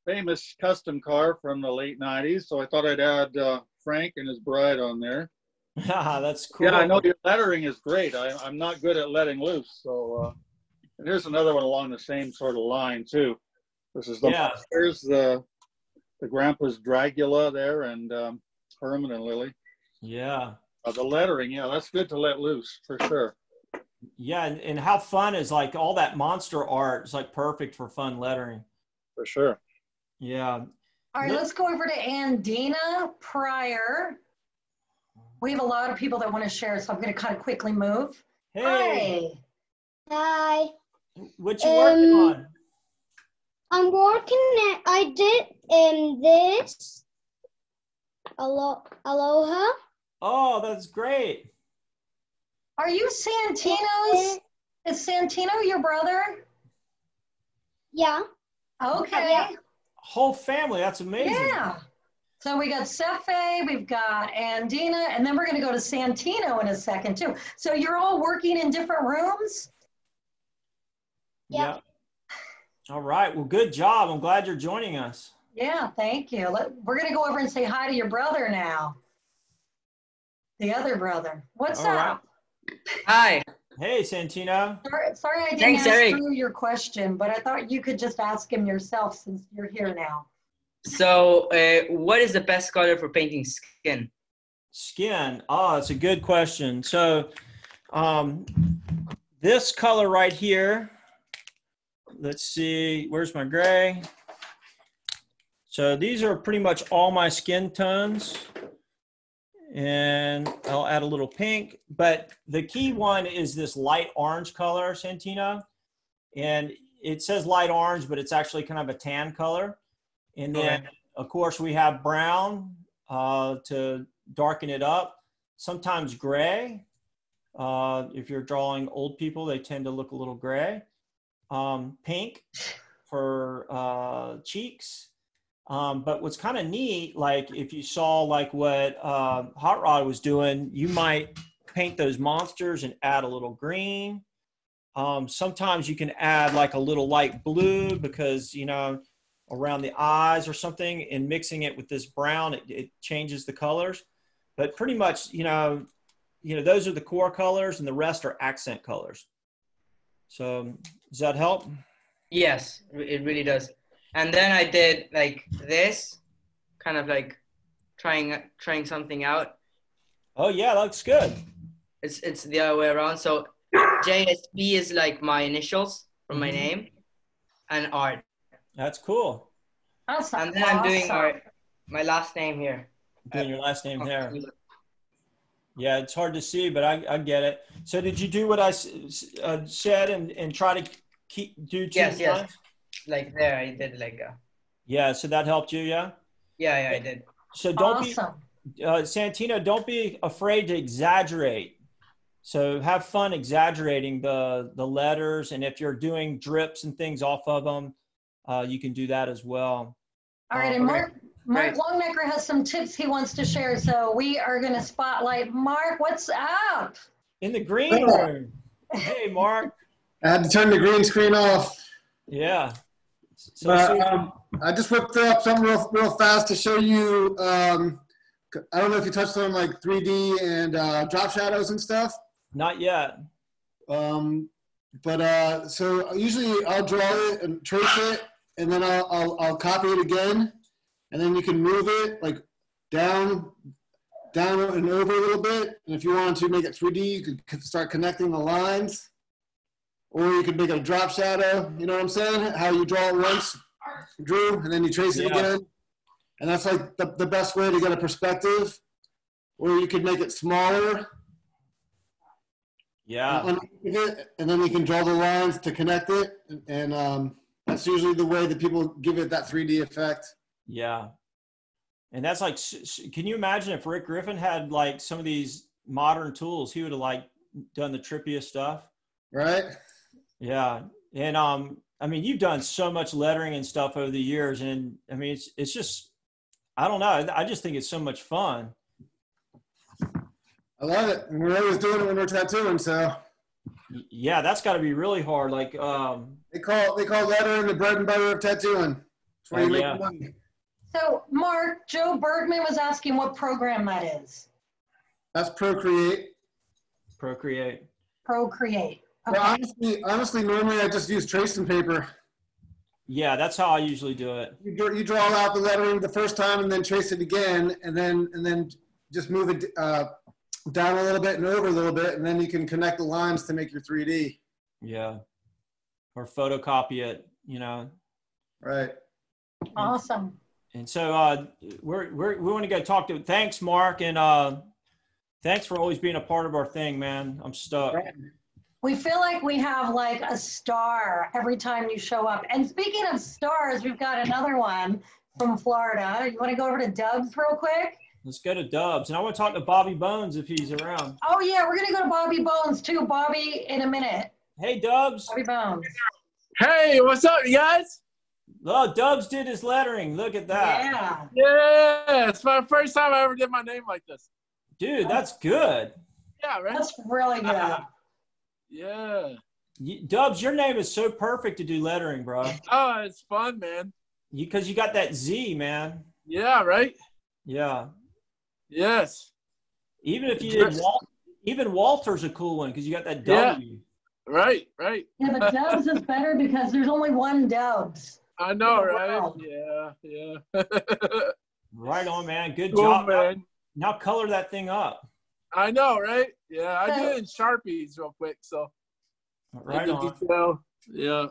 Famous custom car from the late 90s, so I thought I'd add Frank and his bride on there. That's cool. Yeah, I know your lettering is great. I'm not good at letting loose, so and here's another one along the same sort of line too. This is here's the grandpa's Dracula there, and Herman and Lily. Yeah. The lettering, yeah, that's good to let loose for sure. Yeah, and how fun is like all that monster art is like perfect for fun lettering. For sure. Yeah. All right, let's go over to Andina Pryor. We have a lot of people that want to share, so I'm going to kind of quickly move. Hey. Hi. What you working on? I'm working at, I did this. Aloha. Oh, that's great. Are you Santino's? Is Santino your brother? Yeah. Okay. Yeah. Whole family, that's amazing. Yeah. So we got Cefe, we've got Andina, and then we're going to go to Santino in a second too. So you're all working in different rooms? Yeah. All right. Well, good job. I'm glad you're joining us. Yeah, thank you. We're going to go over and say hi to your brother now. The other brother. What's All up? Right. Hi. Hey, Santino. Sorry I didn't Thanks, ask Eric. Drew your question, but I thought you could just ask him yourself since you're here now. So, what is the best color for painting skin? Skin. Oh, it's a good question. So this color right here, let's see, where's my gray? So these are pretty much all my skin tones. And I'll add a little pink, but the key one is this light orange color, Santino. And it says light orange, but it's actually kind of a tan color. And then, of course, we have brown to darken it up. Sometimes gray. If you're drawing old people, they tend to look a little gray. Pink for cheeks. But what's kind of neat, like if you saw like what Hot Rod was doing, you might paint those monsters and add a little green. Sometimes you can add like a little light blue because, you know, around the eyes or something, and mixing it with this brown, it changes the colors. But pretty much, you know, those are the core colors and the rest are accent colors. So does that help? Yes, it really does. And then I did like this, kind of like trying something out. Oh yeah, that looks good. It's the other way around. So JSP is like my initials from my name, and art. That's cool. Awesome. And then I'm doing my last name here. Doing your last name there. Yeah, it's hard to see, but I get it. So did you do what I said and try to do two lines? Yes. Like there, I did like a... Yeah, so that helped you, yeah? Yeah, I did. So don't be, Santino, don't be afraid to exaggerate. So have fun exaggerating the letters, and if you're doing drips and things off of them, you can do that as well. All right, and Mark Longnecker has some tips he wants to share, so we are going to spotlight Mark. What's up? In the green room. Hey, Mark. I had to turn the green screen off. Yeah. So I just whipped up something real fast to show you. I don't know if you touched on like 3D and drop shadows and stuff. Not yet. So usually I'll draw it and trace it, and then I'll copy it again, and then you can move it like down and over a little bit. And if you wanted to make it 3D, you could start connecting the lines. Or you could make a drop shadow, you know what I'm saying? How you draw it once, Drew, and then you trace it again. And that's like the best way to get a perspective. Or you could make it smaller. Yeah. And then you can draw the lines to connect it. And that's usually the way that people give it that 3D effect. Yeah. And that's like, can you imagine if Rick Griffin had like some of these modern tools, he would have like done the trippiest stuff. Right. Yeah. And I mean, you've done so much lettering and stuff over the years, and I mean, it's just, I don't know. I just think it's so much fun. I love it. And we're always doing it when we're tattooing, so. Yeah, that's got to be really hard. Like they call lettering the bread and butter of tattooing. That's where you make money. So, Mark, Joe Bergman was asking what program that is. That's Procreate. Procreate. Okay. Well, honestly, normally I just use tracing paper. Yeah, that's how I usually do it. You draw out the lettering the first time and then trace it again, and then just move it down a little bit and over a little bit, and then you can connect the lines to make your 3D. Yeah, or photocopy it, you know. Right. Awesome. And so we want to go talk to. Thanks, Mark, and thanks for always being a part of our thing, man. I'm stoked. Right. We feel like we have like a star every time you show up. And speaking of stars, we've got another one from Florida. You want to go over to Dubs real quick? Let's go to Dubs. And I want to talk to Bobby Bones if he's around. Oh, yeah, we're going to go to Bobby Bones too. Bobby, in a minute. Hey, Dubs. Bobby Bones. Hey, what's up, you guys? Oh, Dubs did his lettering. Look at that. Yeah, it's my first time I ever did my name like this. Dude, that's good. Yeah, right? That's really good. Yeah. Dubs, your name is so perfect to do lettering, bro. Oh, it's fun, man. Because you got that Z, man. Yeah, right? Yeah. Yes. Even if you did even Walter's a cool one because you got that W. Yeah. Right. Yeah, but Dubs is better because there's only one Dubs. I know, right? Yeah. Right on, man. Good cool, job. Man. Now color that thing up. I know, right? Yeah, I did it in Sharpies real quick. So Right on. Detail. Yeah.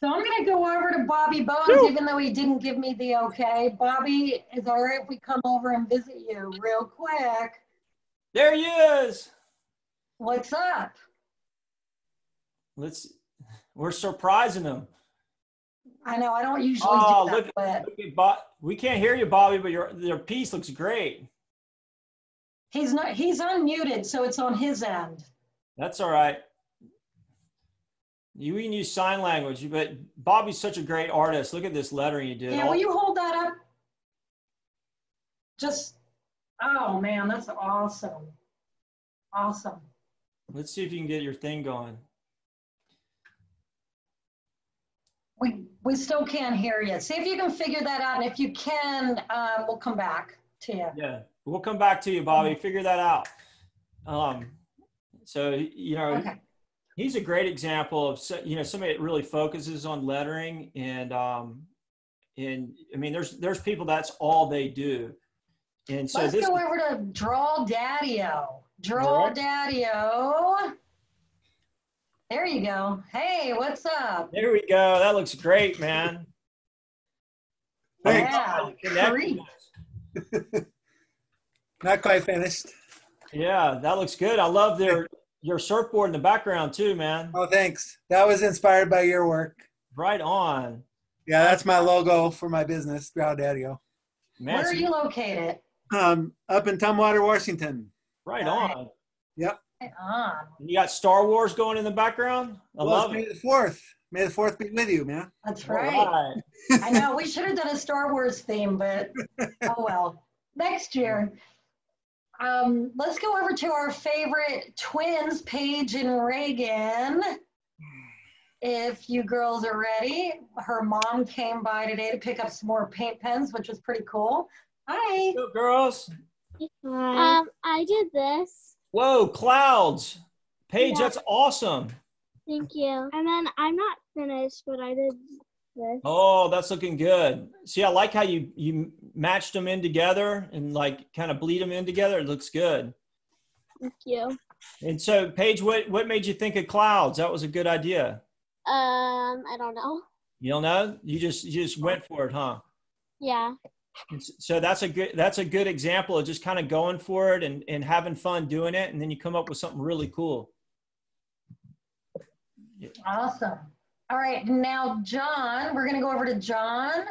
So I'm going to go over to Bobby Bones, even though he didn't give me the okay. Bobby, is it all right if we come over and visit you real quick? There he is. What's up? We're surprising him. I know, I don't usually do that, but we can't hear you, Bobby, but your piece looks great. he's unmuted, so it's on his end. That's all right. You can use sign language, but Bobby's such a great artist. Look at this lettering you did. Yeah, will you hold that up? Oh man, that's awesome. Awesome. Let's see if you can get your thing going. We still can't hear you. See if you can figure that out. And if you can, we'll come back to you. Yeah, we'll come back to you, Bobby. Figure that out. So, Okay. He's a great example of, somebody that really focuses on lettering. And I mean, there's people that's all they do. And so let's go over to Draw Daddy-O. Draw Daddy-O. There you go. Hey, what's up? There we go. That looks great, man. Yeah. Not quite finished. Yeah, that looks good. I love your surfboard in the background too, man. Oh, thanks. That was inspired by your work. Right on. Yeah, that's my logo for my business, Draw Daddy-O. Where are you located? Up in Tumwater, Washington. Right on. Yep. Right on. You got Star Wars going in the background? I love it. May the 4th. May the 4th be with you, man. That's right. I know, we should have done a Star Wars theme, but oh well. Next year. Let's go over to our favorite twins, Paige and Reagan. If you girls are ready. Her mom came by today to pick up some more paint pens, which was pretty cool. Hi. Go, girls. I did this. Whoa, clouds. Paige, Yeah. that's awesome. Thank you. And then I'm not finished, but I did this. Oh, that's looking good. See, I like how you matched them in together and like kind of bleed them in together. It looks good. Thank you. And so, Paige, what made you think of clouds? That was a good idea. I don't know. You don't know? You just went for it, huh? Yeah. So that's a good example of just kind of going for it and having fun doing it, and then you come up with something really cool. Awesome. All right, now John, we're gonna go over to John.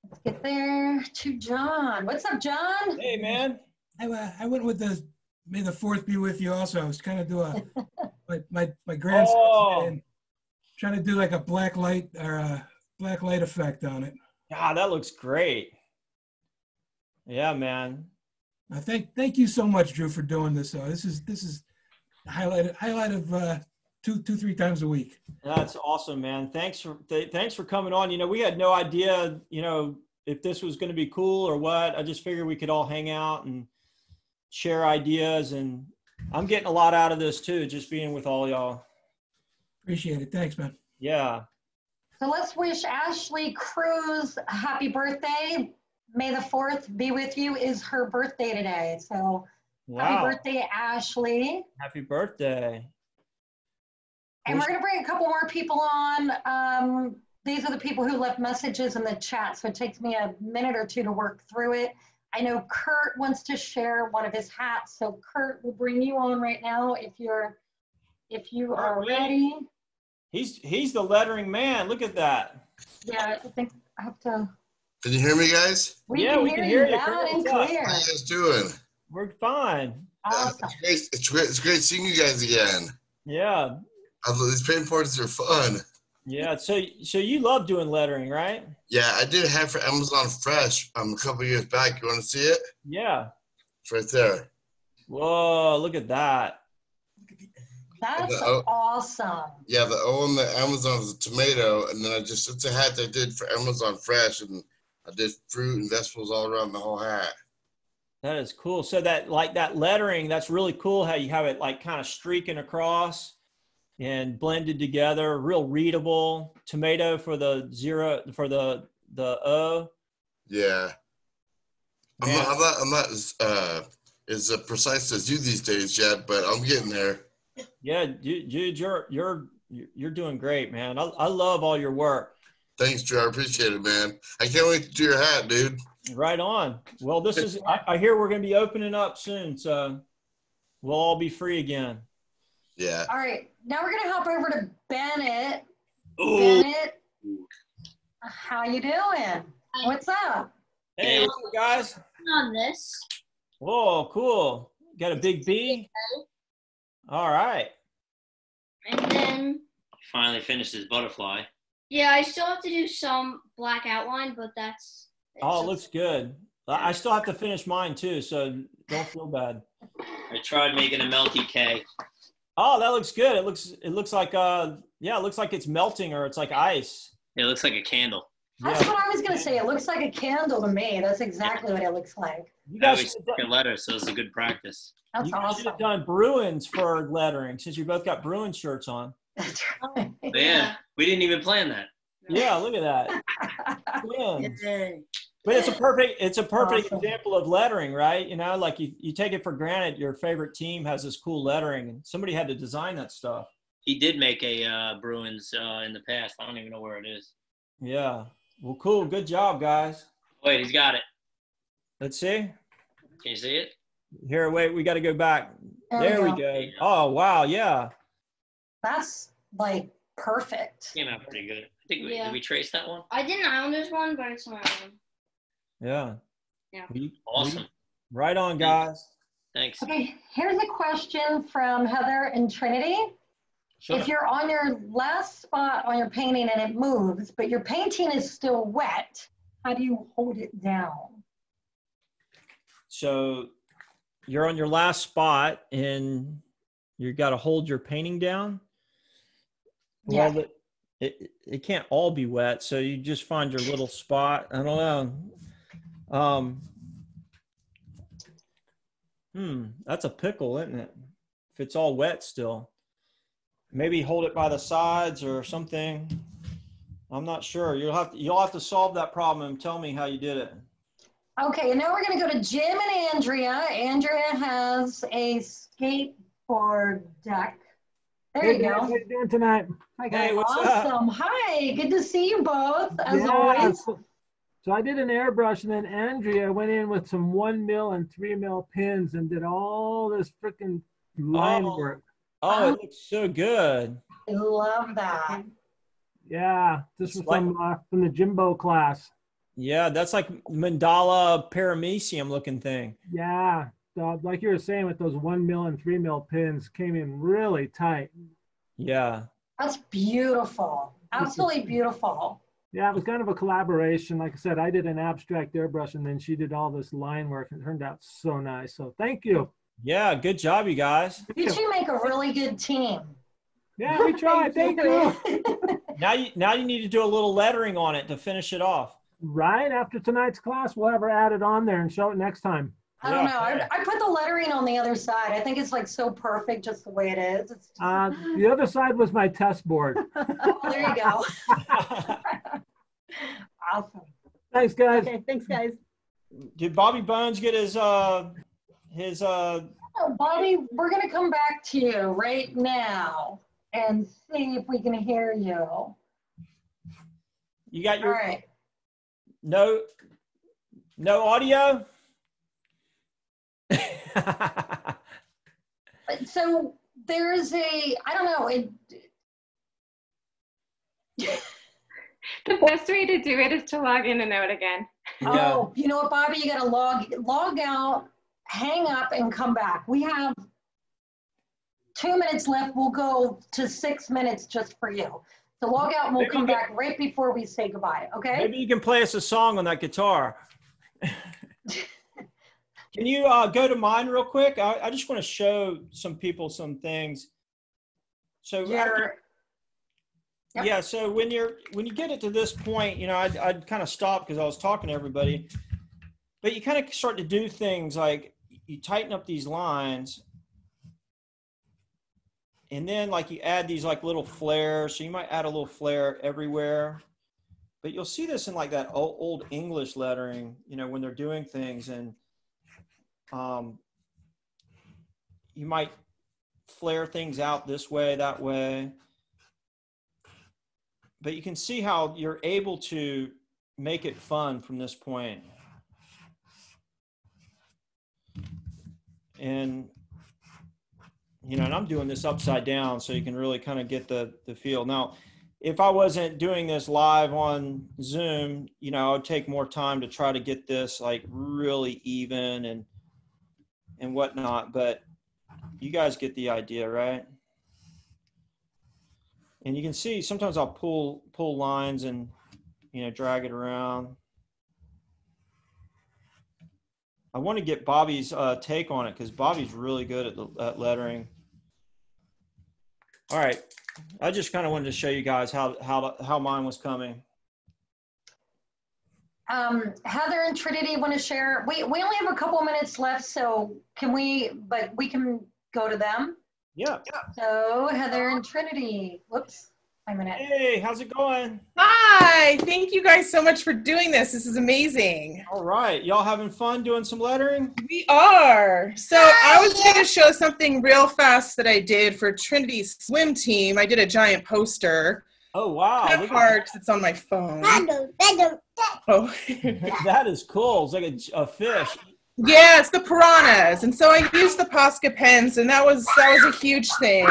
Let's get there to John. What's up, John? Hey, man. I went with the May the 4th be with you also. I was trying to do my grandson and trying to do like a black light or a black light effect on it. Yeah, that looks great. Yeah, man. Thank you so much, Drew, for doing this. This is a highlight of 2-3 times a week. That's awesome, man. Thanks for coming on. We had no idea, if this was going to be cool or what. I just figured we could all hang out and share ideas, and I'm getting a lot out of this too, just being with all y'all. Appreciate it. Thanks, man. Yeah. So let's wish Ashley Cruz a happy birthday. May the 4th be with you is her birthday today. So Happy birthday, Ashley. Happy birthday. And we're going to bring a couple more people on. These are the people who left messages in the chat, so it takes me a minute or two to work through it. I know Kurt wants to share one of his hats, so Kurt, we'll bring you on right now if you are ready. He's the lettering man. Look at that. Yeah, I think I have to. Can you hear me, guys? We can hear you loud and clear. How you guys doing? We're fine. Awesome. It's great seeing you guys again. Yeah. These paint parties are fun. Yeah. So you love doing lettering, right? Yeah, I did a hat for Amazon Fresh a couple years back. You want to see it? Yeah. It's right there. Whoa! Look at that. That's awesome. Yeah, the O on the Amazon is a tomato, and then it's a hat I did for Amazon Fresh, and I did fruit and vegetables all around the whole hat. That is cool. So that lettering, that's really cool how you have it like kind of streaking across and blended together, real readable. Tomato for the zero, for the O. Yeah. I'm not as precise as you these days yet, but I'm getting there. Yeah, Jude, you're doing great, man. I love all your work. Thanks, Drew. I appreciate it, man. I can't wait to do your hat, dude. Right on. Well, this is, I hear we're going to be opening up soon, so we'll all be free again. Yeah. All right. Now we're going to hop over to Bennett. Ooh. Bennett, how you doing? What's up? Hey, what's up, guys? On this. Whoa, cool. Got a big B? All right. And then. Finally finished his butterfly. Yeah, I still have to do some black outline, but that's. Oh, it looks good. I still have to finish mine too, so don't feel bad. I tried making a melty K. Oh, that looks good. It looks like yeah, it looks like it's melting or it's like ice. It looks like a candle. That's what I was going to say. It looks like a candle to me. That's exactly what it looks like. You I guys always take a letter, so it's a good practice. That's you guys awesome. should have done Bruins for lettering since you both got Bruins shirts on. That's right. But yeah, we didn't even plan that. Yeah, look at that. Twins. But it's a perfect Awesome. example of lettering, right? You know, like you take it for granted your favorite team has this cool lettering and somebody had to design that stuff. He did make a Bruins in the past. I don't even know where it is. Yeah. Well, cool. Good job, guys. Wait, he's got it. Let's see. Can you see it? Here, wait, we got to go back. There we go. go. Oh, wow. Yeah. That's like perfect. Came out pretty good. I think Yeah. Did we trace that one? I did an Islanders one, but it's my own. Yeah. Yeah. Awesome. Right on, guys. Thanks. Okay, here's a question from Heather and Trinity. Sure. If you're on your last spot on your painting and it moves, but your painting is still wet, how do you hold it down? So you're on your last spot and you got to hold your painting down. Yeah. Well, it can't all be wet. So you just find your little spot. I don't know. That's a pickle, isn't it? If it's all wet still. Maybe hold it by the sides or something. I'm not sure. You'll have to solve that problem and tell me how you did it. Okay, and now we're going to go to Jim and Andrea. Andrea has a skateboard deck. There you Hey, go. guys, how you doing tonight? Hi, guys. Awesome. Hi, good to see you both, as always. So I did an airbrush, and then Andrea went in with some 1 mil and 3 mil pins and did all this freaking line work. Oh, it looks so good. I love that. Yeah, this was from the Jimbo class. Yeah, that's like mandala paramecium looking thing. Yeah, so like you were saying with those 1 mil and 3 mil pins came in really tight. Yeah. That's beautiful. Absolutely beautiful. Yeah, it was kind of a collaboration. Like I said, I did an abstract airbrush and then she did all this line work and it turned out so nice. So thank you. Yeah, good job, you guys. You two make a really good team. Yeah, we tried. Thank you. Now you need to do a little lettering on it to finish it off. Right after tonight's class, we'll have her added on there and show it next time. I don't know. I put the lettering on the other side. I think it's like so perfect just the way it is. It's The other side was my test board. there you go. Awesome. Thanks, guys. Okay, thanks, guys. Did Bobby Bones get his Oh, Bobby, we're gonna come back to you right now and see if we can hear you. You got your All right. No audio? So there's I don't know, The best way to do it is to log in and out again. Oh, you know what, Bobby? You got to log out, hang up, and come back. We have 2 minutes left. We'll go to 6 minutes just for you. So log out, and we'll come back right before we say goodbye. Okay? Maybe you can play us a song on that guitar. Can you go to mine real quick? I just want to show some people some things. So yeah, so when you get it to this point, you know, I'd kind of stop because I was talking to everybody, but you kind of start to do things like you tighten up these lines, and then like you add these like little flares. So you might add a little flare everywhere, but you'll see this in like that old English lettering, you know, when they're doing things, and you might flare things out this way, that way. But you can see how you're able to make it fun from this point. And, you know, and I'm doing this upside down so you can really kind of get the feel. Now, if I wasn't doing this live on Zoom, you know, I'd take more time to try to get this like really even and whatnot, but you guys get the idea, right? And you can see sometimes I'll pull lines and, you know, drag it around. I want to get Bobby's take on it because Bobby's really good at lettering. All right, I just kind of wanted to show you guys how mine was coming. Heather and Trinity want to share. We only have a couple minutes left, so but we can go to them. Yeah. So Heather and Trinity, whoops, wait a minute. Hey, how's it going? Hi, thank you guys so much for doing this. This is amazing. All right, y'all having fun doing some lettering? We are. So I was going to show something real fast that I did for Trinity's swim team. I did a giant poster. Oh, wow. Kind of hard because it's on my phone. Oh. That is cool. It's like a fish. Yeah, it's the piranhas. And so I used the Posca pens, and that was a huge thing.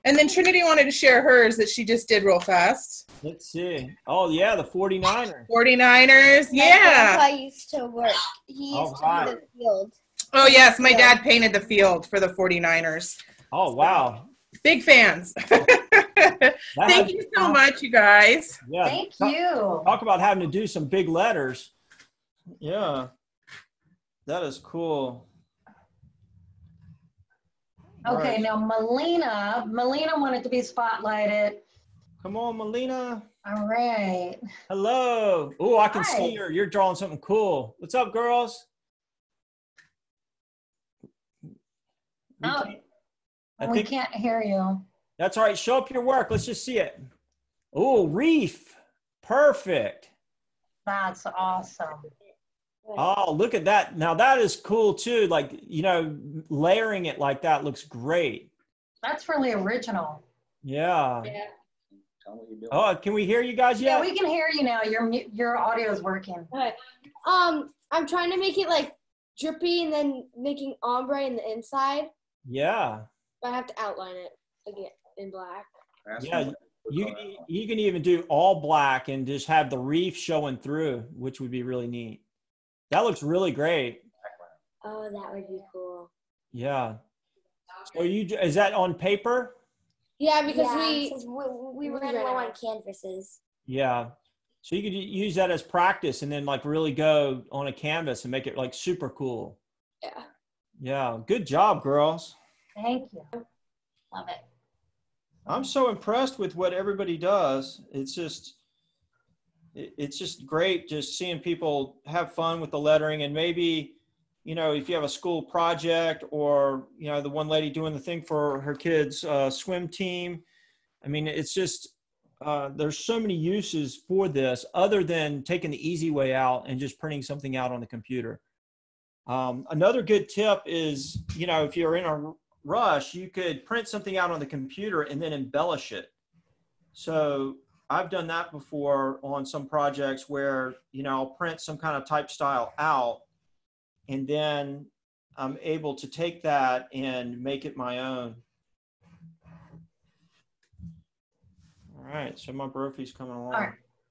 And then Trinity wanted to share hers that she just did real fast. Let's see. Oh, yeah, the 49ers. 49ers, yeah. I used to work. He used to be in the field. Oh, yes, my dad painted the field for the 49ers. Oh, wow. Big fans. Thank you so much, you guys. Yeah. Thank you. Talk about having to do some big letters. Yeah. That is cool. Okay, right. now Melina wanted to be spotlighted. Come on, Melina. All right. Hello. Oh, I can Hi. see her. You're drawing something cool. What's up, girls? We can't hear you. That's all right. Show up your work. Let's just see it. Oh, reef. Perfect. That's awesome. Oh, look at that. Now that is cool too. Like, you know, layering it like that looks great. That's really original. Yeah. Oh, can we hear you guys yet? Yeah, we can hear you now. Your audio is working. Okay. I'm trying to make it like drippy and then making ombre in the inside. Yeah. But I have to outline it again in black. Yeah. You can even do all black and just have the reef showing through, which would be really neat. That looks really great. Oh, that would be cool. Yeah. So is that on paper? Yeah, because we ran low on canvases. Yeah. So you could use that as practice and then like really go on a canvas and make it like super cool. Yeah. Yeah. Good job, girls. Thank you. Love it. I'm so impressed with what everybody does. It's just great just seeing people have fun with the lettering. And maybe, you know, if you have a school project or, you know, the one lady doing the thing for her kids' swim team. I mean, it's just, there's so many uses for this other than taking the easy way out and just printing something out on the computer. Another good tip is, you know, if you're in a rush, you could print something out on the computer and then embellish it. So I've done that before on some projects where, you know, I'll print some kind of type style out and then I'm able to take that and make it my own. All right, so my Brophy's coming along.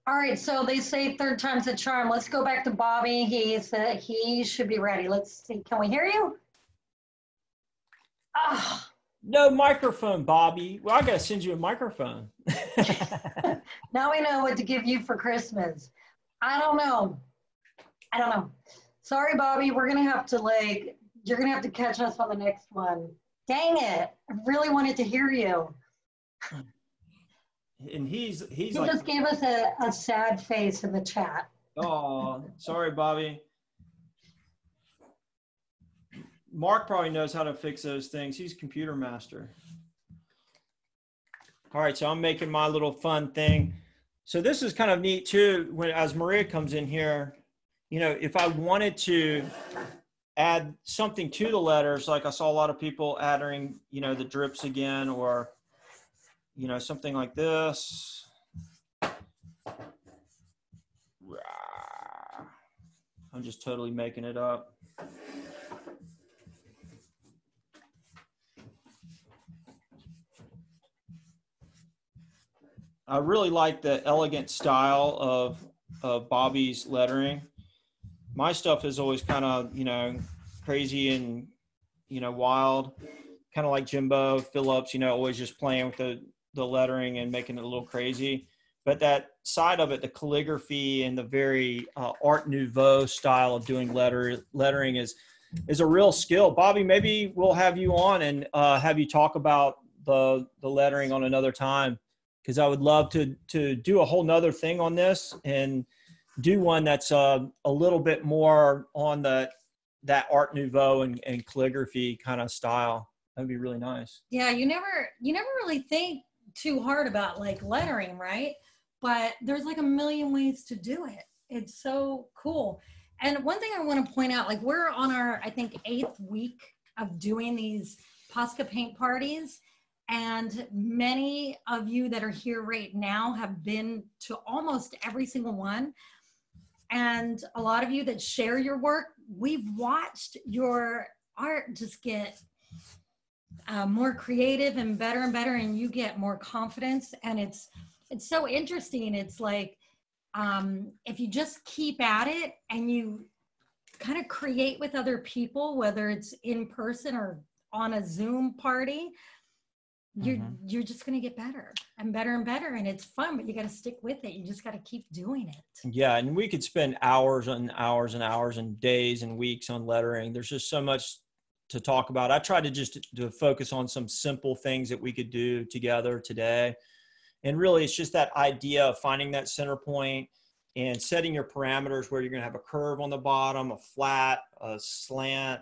All right, so they say third time's a charm. Let's go back to Bobby. He should be ready. Let's see, can we hear you? Oh. No microphone, Bobby. Well, I gotta send you a microphone. Now we know what to give you for Christmas. I don't know. Sorry, Bobby. We're gonna have to you're gonna have to catch us on the next one. Dang it! I really wanted to hear you. And he's he like, just gave us a sad face in the chat. Oh, sorry, Bobby. Mark probably knows how to fix those things. He's computer master. All right, so I'm making my little fun thing. So this is kind of neat too, when as Maria comes in here, you know, if I wanted to add something to the letters, like I saw a lot of people adding, you know, the drips again, or, you know, something like this. I'm just totally making it up. I really like the elegant style of Bobby's lettering. My stuff is always kind of, you know, crazy and, you know, wild, kind of like Jimbo Phillips, you know, always just playing with the lettering and making it a little crazy. But that side of it, the calligraphy and the very Art Nouveau style of doing lettering is a real skill. Bobby, maybe we'll have you on and have you talk about the lettering on another time, because I would love to do a whole nother thing on this and do one that's a little bit more on that Art Nouveau and calligraphy kind of style. That'd be really nice. Yeah, you never really think too hard about like lettering, right? But there's like a million ways to do it. It's so cool. And one thing I want to point out, like we're on our, I think, 8th week of doing these Posca Paint Parties. And many of you that are here right now have been to almost every single one. And a lot of you that share your work, we've watched your art just get more creative and better, and you get more confidence. And it's so interesting. It's like, if you just keep at it and you kind of create with other people, whether it's in person or on a Zoom party, you're just going to get better and better, and it's fun, but you got to stick with it. You just got to keep doing it. Yeah. And we could spend hours and hours and hours and days and weeks on lettering. There's just so much to talk about. I tried to focus on some simple things that we could do together today. And really, it's just that idea of finding that center point and setting your parameters where you're going to have a curve on the bottom, a flat, a slant.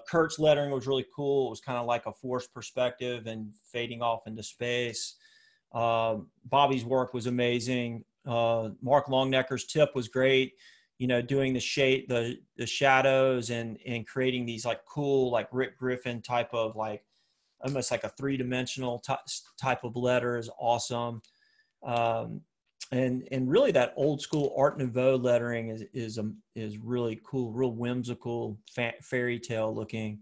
Kurt's lettering was really cool. It was kind of like a forced perspective and fading off into space. Bobby's work was amazing. Mark Longnecker's tip was great. You know, doing the shade, the shadows and creating these like cool, like Rick Griffin type of like, almost like a 3-dimensional type of letter is awesome. And really that old school Art Nouveau lettering is really cool, real whimsical, fairy tale looking.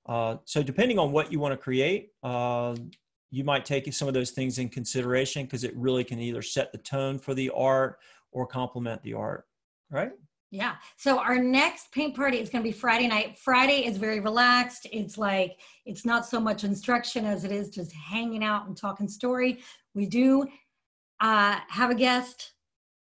So depending on what you want to create, you might take some of those things in consideration, because it really can either set the tone for the art or complement the art, right? Yeah. So our next paint party is going to be Friday night. Friday is very relaxed. It's like, it's not so much instruction as it is just hanging out and talking story. We do have a guest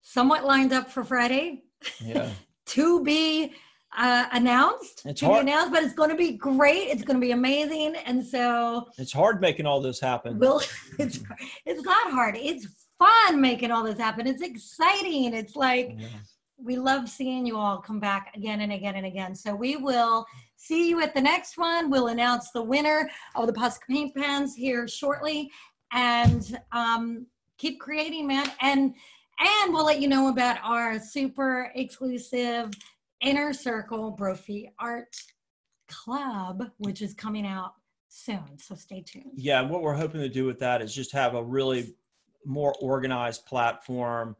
somewhat lined up for Friday. Yeah. To be announced. It's to hard. be announced, but it's going to be great. It's going to be amazing. And so it's hard making all this happen. It's not hard. It's fun making all this happen. It's exciting. It's like, we love seeing you all come back again and again and again. So we will see you at the next one. We'll announce the winner of the Posca Paint Pens here shortly. And keep creating, man. And we'll let you know about our super exclusive Inner Circle Brophy Art Club, which is coming out soon. So stay tuned. Yeah, what we're hoping to do with that is just have a really more organized platform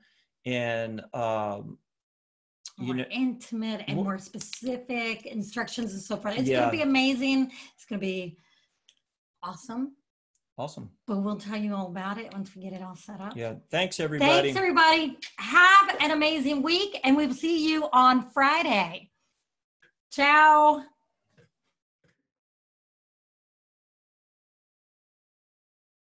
and more intimate and more specific instructions and so forth. It's going to be amazing. It's going to be awesome. Awesome. But we'll tell you all about it once we get it all set up. Yeah. Thanks, everybody. Thanks, everybody. Have an amazing week, and we'll see you on Friday. Ciao.